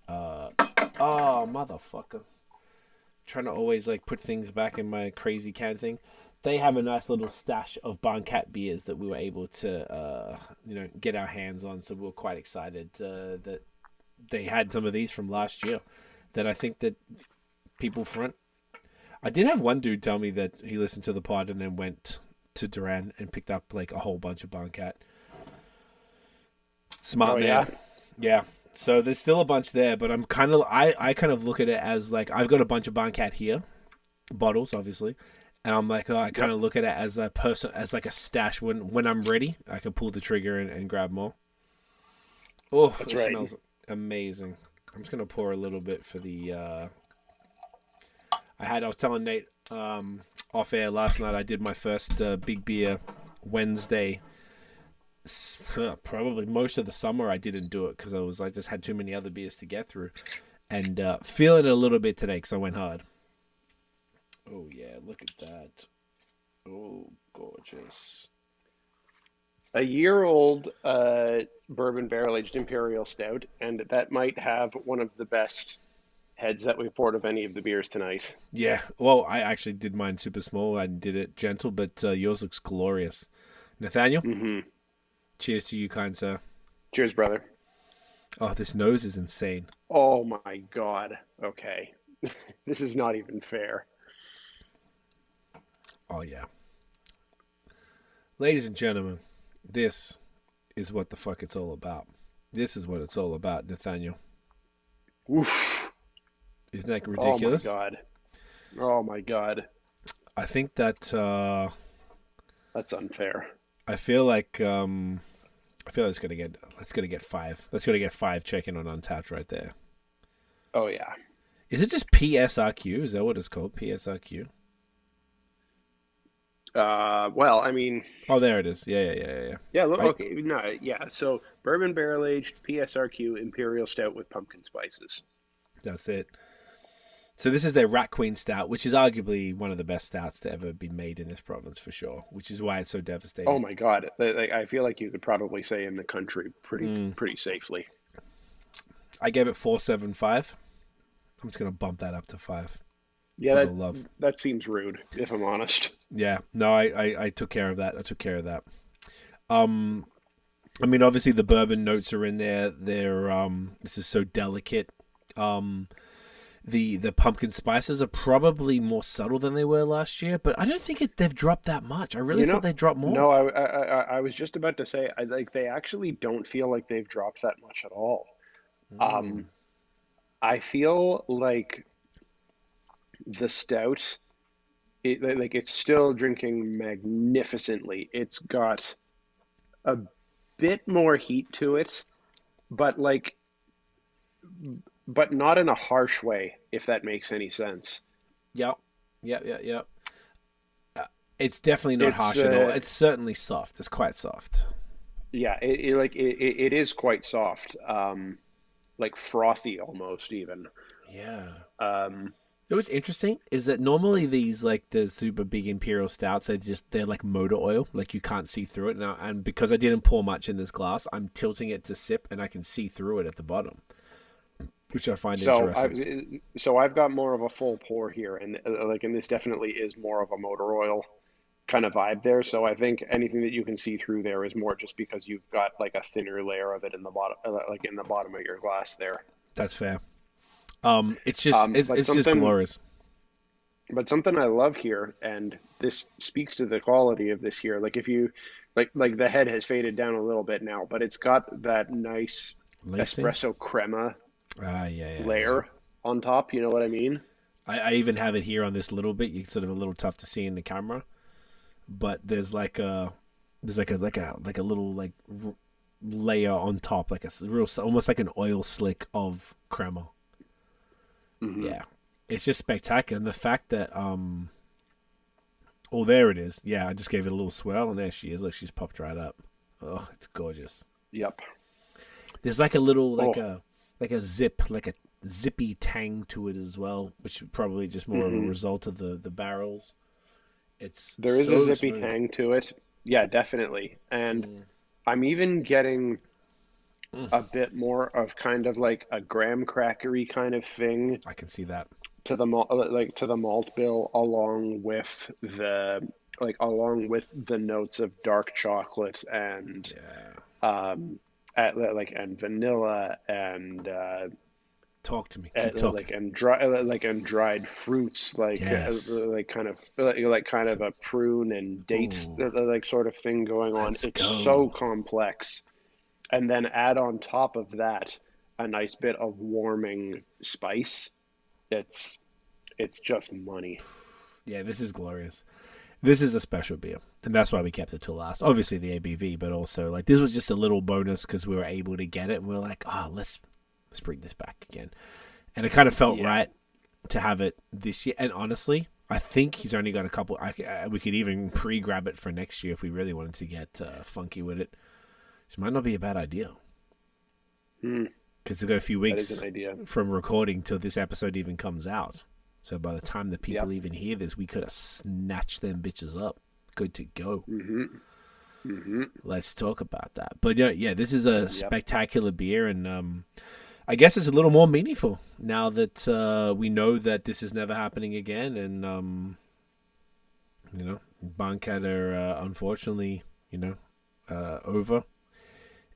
Oh, motherfucker. Trying to always put things back in my crazy can thing. They have a nice little stash of Barncat beers that we were able to get our hands on, so we were quite excited that they had some of these from last year that I think that people front. I did have one dude tell me that he listened to the pod and then went to Durand and picked up a whole bunch of Barncat. Smart Oh, man. yeah? Yeah. So there's still a bunch there, but I'm kind of I kind of look at it as like I've got a bunch of Barncat here, bottles obviously, and I'm like I kind of look at it as a person as like a stash when I'm ready I can pull the trigger and grab more. Oh, That's it right. smells amazing. I'm just gonna pour a little bit for the. I was telling Nate off air last night. I did my first big beer Wednesday. Probably most of the summer I didn't do it because I just had too many other beers to get through, and feeling it a little bit today because I went hard. Oh yeah, look at that! Oh, gorgeous. A year-old bourbon barrel-aged imperial stout, and that might have one of the best heads that we've poured of any of the beers tonight. Yeah, well, I actually did mine super small. I did it gentle, but yours looks glorious. Nathaniel, cheers to you, kind sir. Cheers, brother. Oh, this nose is insane. Oh my God. Okay. This is not even fair. Oh yeah. Ladies and gentlemen, this is what the fuck it's all about. This is what it's all about, Nathaniel. Oof. Isn't that ridiculous? Oh my God. Oh my God. I think that That's unfair. I feel like it's gonna get 5. Let's gonna get 5 checking on Untapped right there. Oh yeah. Is it just PSRQ? Is that what it's called? PSRQ? Well, I mean, Oh, there it is. Yeah. yeah, look, I- okay, no, yeah. So bourbon barrel aged PSRQ imperial stout with pumpkin spices. That's it. So this is their Rat Queen Stout, which is arguably one of the best stouts to ever be made in this province for sure, which is why it's so devastating. Oh my God. Like, I feel like you could probably say in the country pretty safely. I gave it 4.75. I'm just gonna bump that up to 5. Yeah, For the love. that seems rude, if I'm honest. Yeah, no, I took care of that. I mean, obviously the bourbon notes are in there. This is so delicate. The pumpkin spices are probably more subtle than they were last year, but I don't think they've dropped that much. I really thought they dropped more. No, I was just about to say, they actually don't feel like they've dropped that much at all. I feel like the stout, it's still drinking magnificently. It's got a bit more heat to it, but not in a harsh way, if that makes any sense. Yep. It's definitely not harsh at all. It's certainly soft. It's quite soft. Yeah, it is quite soft, like frothy almost even. Yeah. It was interesting is that normally these like the super big imperial stouts they're like motor oil, like you can't see through it now. And because I didn't pour much in this glass, I'm tilting it to sip, and I can see through it at the bottom, which I find interesting. So I've got more of a full pour here, and and this definitely is more of a motor oil kind of vibe there. So I think anything that you can see through there is more just because you've got like a thinner layer of it in the bottom, like in the bottom of your glass there. That's fair. It's just it's just glorious. But something I love here, and this speaks to the quality of this here. Like if you like the head has faded down a little bit now, but it's got that nice Lacing? espresso crema Yeah. layer on top. You know what I mean? I even have it here on this little bit. It's sort of a little tough to see in the camera, but there's like a little like layer on top, like a real almost like an oil slick of crema. Mm-hmm. Yeah, it's just spectacular. And the fact that oh, there it is. Yeah, I just gave it a little swirl, and there she is. Look, she's popped right up. Oh, it's gorgeous. Yep. There's like a little like a zippy tang to it as well, which is probably just more of a result of the barrels. There is a zippy tang to it. Yeah, definitely. And I'm even getting a bit more of kind of like a graham crackery kind of thing I can see that to the malt bill, along with the notes of dark chocolate and and vanilla and talk to me. Keep talking. and dried fruits, kind of a prune and date sort of thing going on. It's so complex, and then add on top of that a nice bit of warming spice. It's just money. Yeah, this is glorious. This is a special beer, and that's why we kept it till last. Obviously the ABV, but also like this was just a little bonus because we were able to get it, and we were like, oh, let's bring this back again, and it kind of felt right to have it this year. And honestly, I think he's only got a couple. We could even pre-grab it for next year if we really wanted to get funky with it. Which might not be a bad idea. Because we've got a few weeks from recording till this episode even comes out. So by the time the people even hear this, we could have snatched them bitches up. Good to go. Let's talk about that. But yeah, this is a spectacular beer, and I guess it's a little more meaningful now that we know that this is never happening again, and Barncat are unfortunately, over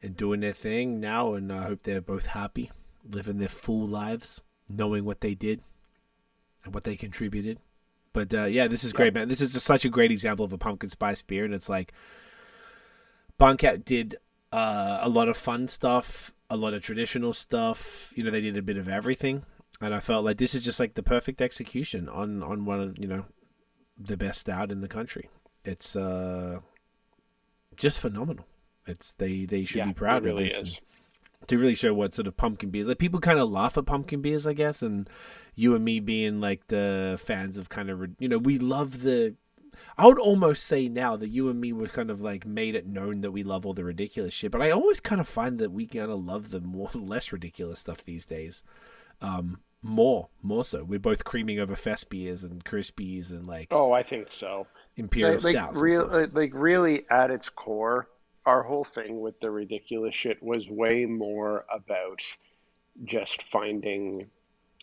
and doing their thing now, and I hope they're both happy, living their full lives, knowing what they did and what they contributed. But this is great, man. This is just such a great example of a pumpkin spice beer, and it's like Barncat did a lot of fun stuff, a lot of traditional stuff. They did a bit of everything, and I felt like this is just like the perfect execution on one of the best stout in the country. It's just phenomenal. They should be proud of this. To really show what sort of pumpkin beers. Like, people kind of laugh at pumpkin beers, I guess, and you and me being like the fans of kind of, we love I would almost say now that you and me were kind of like made it known that we love all the ridiculous shit, but I always kind of find that we kind of love the less ridiculous stuff these days. More so. We're both creaming over fest beers and crispies and like. Oh, I think so. Imperial stouts. Really at its core, our whole thing with the ridiculous shit was way more about just finding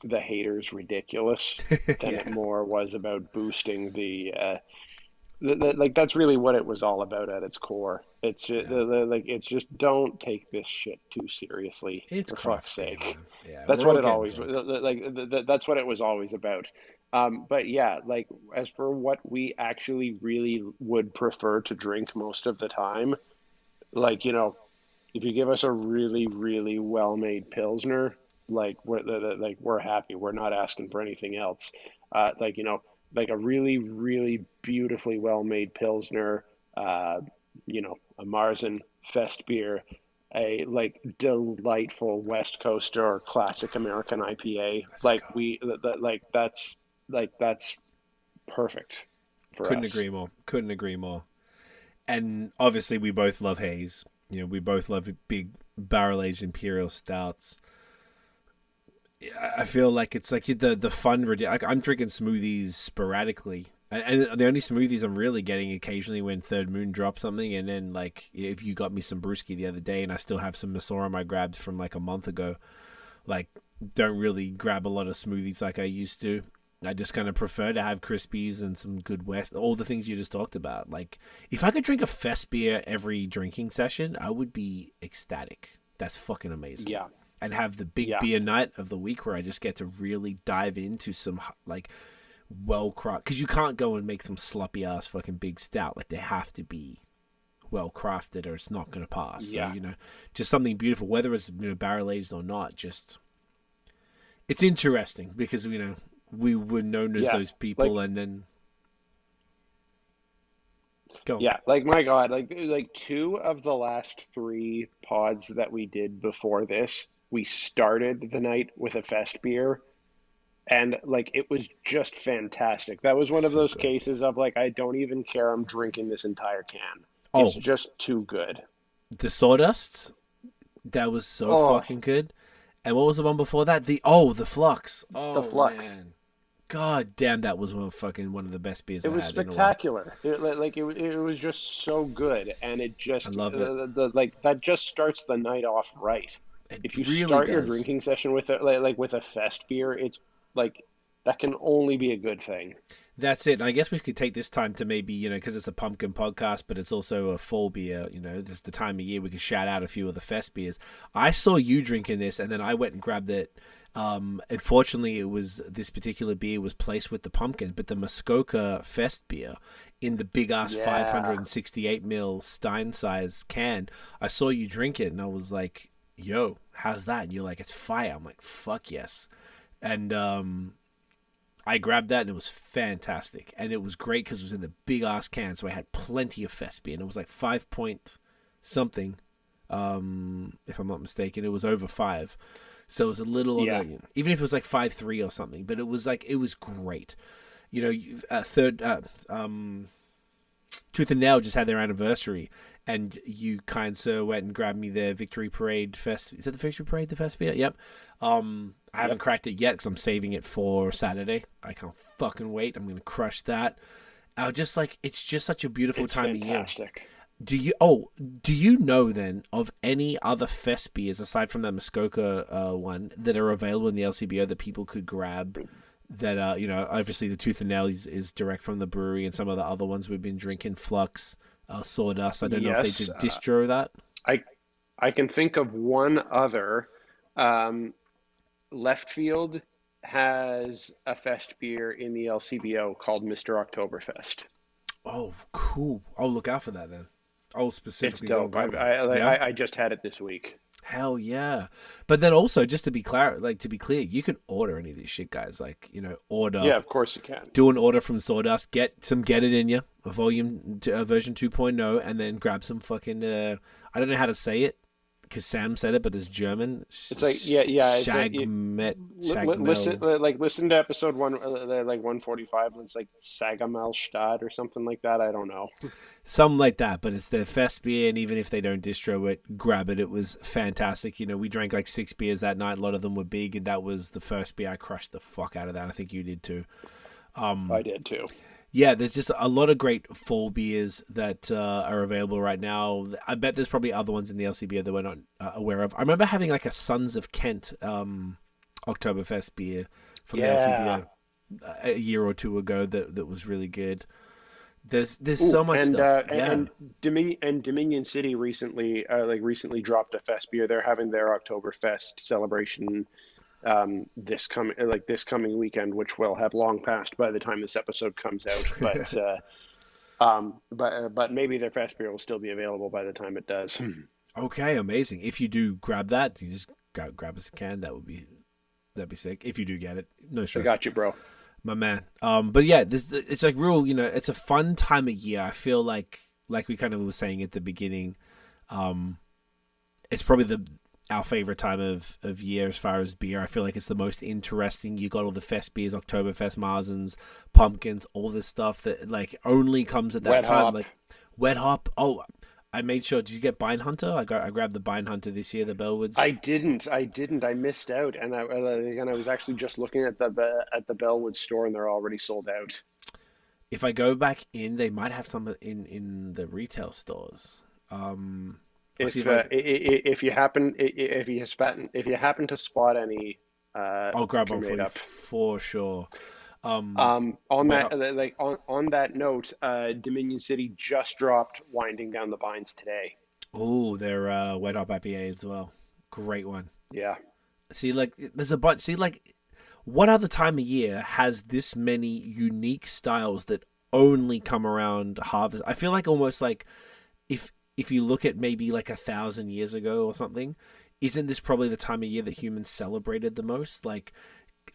the haters ridiculous than it more was about boosting the that's really what it was all about at its core. It's just, it's just don't take this shit too seriously. It's for fuck's sake. Yeah, that's what it always that's what it was always about. But yeah, like as for what we actually really would prefer to drink most of the time, like, if you give us a really, really well-made Pilsner, we're happy. We're not asking for anything else. Like a really, really beautifully well-made Pilsner, a Marzen Fest beer, a delightful West Coaster or classic American IPA. That's perfect for us. Couldn't agree more. And obviously, we both love haze. We both love big barrel-aged imperial stouts. I feel like it's like the fun. Like, I'm drinking smoothies sporadically, and the only smoothies I'm really getting occasionally when Third Moon drops something, and then like if you got me some brewski the other day, and I still have some Masorum I grabbed from like a month ago. Like, don't really grab a lot of smoothies like I used to. I just kind of prefer to have crispies and some good West, all the things you just talked about. Like, if I could drink a fest beer every drinking session, I would be ecstatic. That's fucking amazing. Yeah. And have the big beer night of the week where I just get to really dive into some, like, well-crafted. Because you can't go and make some sloppy-ass fucking big stout. Like, they have to be well-crafted or it's not going to pass. Yeah. So, just something beautiful, whether it's barrel-aged or not, just... It's interesting because, we were known as those people, and then go. Yeah, like, my God, like 2 of the last 3 pods that we did before this, we started the night with a fest beer, and like it was just fantastic. That was one of those cases of like, I don't even care, I'm drinking this entire can. It's just too good. The Sawdust, that was so fucking good. And what was the one before that? The Flux. The Flux. Man. God damn, that was one of the best beers. It was spectacular. It was just so good, and it just I love it. That just starts the night off right. If you really start does. your drinking session with with a fest beer, it's like that can only be a good thing. That's it. And I guess we could take this time to maybe, because it's a pumpkin podcast, but it's also a fall beer, this is the time of year we could shout out a few of the fest beers. I saw you drinking this, and then I went and grabbed it. Unfortunately, this particular beer was placed with the pumpkin, but the Muskoka Fest beer in the big ass 568 ml Stein size can. I saw you drink it, and I was like, "Yo, how's that?" And you're like, "It's fire." I'm like, "Fuck yes," and I grabbed that, and it was fantastic, and it was great because it was in the big ass can, so I had plenty of fest beer, and it was like 5 point something, if I'm not mistaken. It was over 5. So it was a little, even if it was like 5.3 or something, but it was great. Tooth and Nail just had their anniversary, and you kind of went and grabbed me their Victory Parade Fest. Is that the Victory Parade, the Fest beer? Yep. I haven't cracked it yet because I'm saving it for Saturday. I can't fucking wait. I'm going to crush that. It's just such a beautiful time of year. Fantastic. Do you know then of any other fest beers aside from that Muskoka one that are available in the LCBO that people could grab? That obviously the Tooth and Nail is direct from the brewery, and some of the other ones we've been drinking, Flux, Sawdust. I don't know if they did distro that. I can think of one other. Left Field has a fest beer in the LCBO called Mr. Oktoberfest. Oh, cool! I'll look out for that then. I'll specifically. It's dope. I just had it this week. Hell yeah! But then also, just to be clear, you can order any of these shit, guys. Order. Yeah, of course you can. Do an order from Sawdust. Get It In Ya, a version 2.0, and then grab some fucking. I don't know how to say it because Sam said it, but it's German. It's like listen to episode 145. It's like Sagamalstadt or something like that. I don't know. Something like that, but it's their fest beer, and even if they don't distro it, grab it. It was fantastic. We drank like 6 beers that night. A lot of them were big, and that was the first beer. I crushed the fuck out of that. I think you did too. I did too. Yeah, there's just a lot of great fall beers that are available right now. I bet there's probably other ones in the LCBO that we're not aware of. I remember having like a Sons of Kent Oktoberfest beer from the LCBO a year or two ago that was really good. There's so much stuff. And Dominion City recently dropped a fest beer. They're having their Oktoberfest celebration this coming weekend, which will have long passed by the time this episode comes out. But maybe their fest beer will still be available by the time it does. Okay, amazing. If you do grab that, you just grab us a can. That'd be sick. If you do get it, no stress. I got you, bro. My man. But yeah, it's like real. It's a fun time of year. I feel like we kind of were saying at the beginning. It's probably our favorite time of year as far as beer. I feel like it's the most interesting. You got all the fest beers, Oktoberfest, Marzens, pumpkins, all this stuff that like only comes at that Wet time. hop. Like Wet Hop. Oh, I made sure. Did you get Bine Hunter? I grabbed the Bine Hunter this year, the Bellwoods. I didn't. I missed out, and I was actually just looking at the Bellwood store, and they're already sold out. If I go back in, they might have some in the retail stores. If you happen to spot any, I'll grab one for you for sure. On that note, Dominion City just dropped Winding Down the Vines today. Oh, their Wet Hop IPA as well. Great one. Yeah. See, there's a bunch. See, what other time of year has this many unique styles that only come around harvest? I feel like almost like if you look at maybe 1,000 years ago or something, isn't this probably the time of year that humans celebrated the most? Like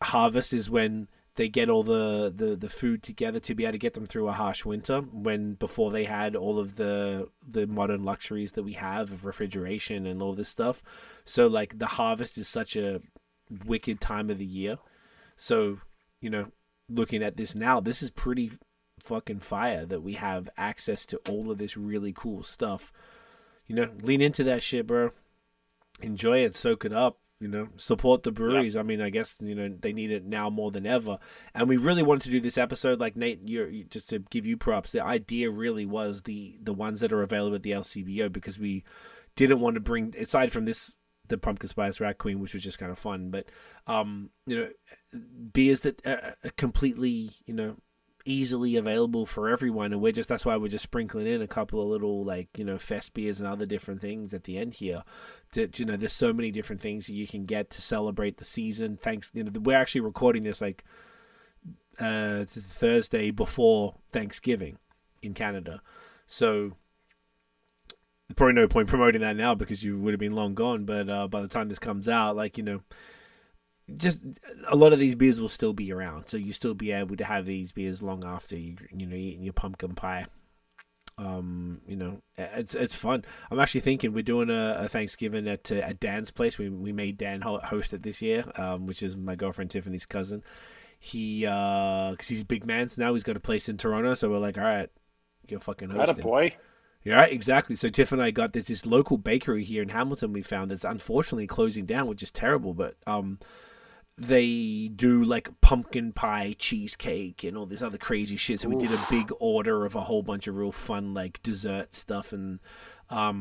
harvest is when they get all the food together to be able to get them through a harsh winter, when before they had all of the modern luxuries that we have of refrigeration and all this stuff. So the harvest is such a wicked time of the year. So, looking at this now, this is pretty fucking fire that we have access to all of this really cool stuff. Lean into that shit, bro. Enjoy it, soak it up, support the breweries. Yep. I mean, I guess, they need it now more than ever. And we really wanted to do this episode, like Nate, just to give you props. The idea really was the ones that are available at the LCBO, because we didn't want to bring, aside from the Pumpkin Spice Rat Queen, which was just kind of fun, but, beers that are completely, easily available for everyone, and that's why we're just sprinkling in a couple of little, like, fest beers and other different things at the end here. There's so many different things that you can get to celebrate the season. We're actually recording this like this is Thursday before Thanksgiving in Canada, so probably no point promoting that now because you would have been long gone. But by the time this comes out, just a lot of these beers will still be around, so you still be able to have these beers long after eating your pumpkin pie. It's fun. I'm actually thinking we're doing a Thanksgiving at Dan's place. We made Dan host it this year, which is my girlfriend Tiffany's cousin. He because he's big man, so now he's got a place in Toronto, so we're like, all right, you're fucking hosting. Attaboy. Yeah, right, exactly. So Tiff and I got this local bakery here in Hamilton we found that's unfortunately closing down, which is terrible, but they do like pumpkin pie, cheesecake, and all this other crazy shit. So we did a big order of a whole bunch of real fun like dessert stuff, and I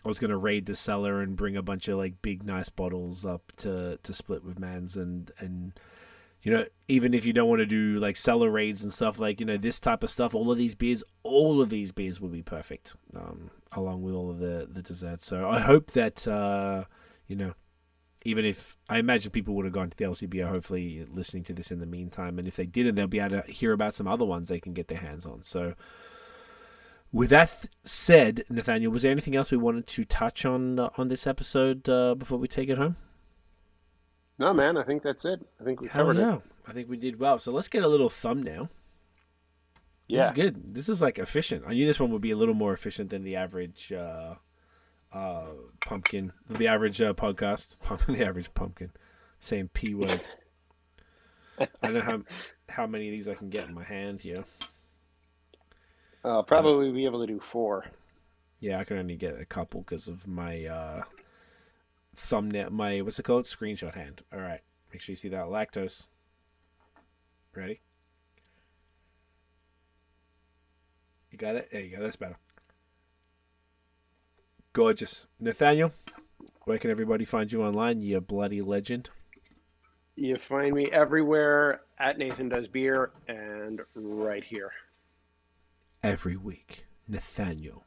was gonna raid the cellar and bring a bunch of like big nice bottles up to split with mans, and even if you don't want to do like cellar raids and stuff, like this type of stuff, all of these beers will be perfect along with all of the desserts. So I hope that even if I imagine people would have gone to the LCBO, hopefully listening to this in the meantime, and if they didn't, they'll be able to hear about some other ones they can get their hands on. So with that said, Nathaniel, was there anything else we wanted to touch on this episode before we take it home? No, man, I think that's it. I think we covered it. I think we did well. So let's get a little thumbnail. Yeah. This is good. This is like efficient. I knew this one would be a little more efficient than the average pumpkin, the average podcast, the average pumpkin, saying P words. I don't know how many of these I can get in my hand here. I'll probably be able to do 4. Yeah, I can only get a couple because of my thumbnail, my, what's it called? Screenshot hand. All right. Make sure you see that. Lactose. Ready? You got it? There you go. That's better. Gorgeous. Nathaniel, where can everybody find you online, you bloody legend? You find me everywhere at NathanDoesBeer and right here. Every week, Nathaniel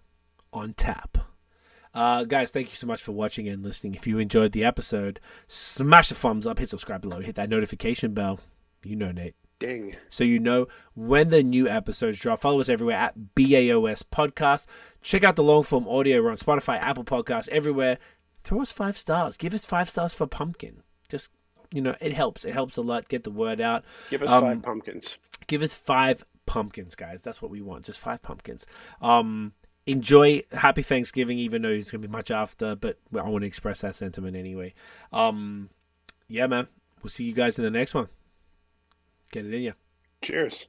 on tap. Guys, thank you so much for watching and listening. If you enjoyed the episode, smash the thumbs up, hit subscribe below, hit that notification bell. You know, Nate. Ding. So you know when the new episodes drop. Follow us everywhere at BAOS Podcast. Check out the long form audio. We're on Spotify, Apple Podcasts, everywhere. Throw us 5 stars. Give us 5 stars for Pumpkin. Just, it helps. It helps a lot. Get the word out. Give us 5 pumpkins. Give us 5 pumpkins, guys. That's what we want. Just 5 pumpkins. Enjoy. Happy Thanksgiving, even though it's going to be much after, but I want to express that sentiment anyway. Yeah, man. We'll see you guys in the next one. Get it in you. Cheers.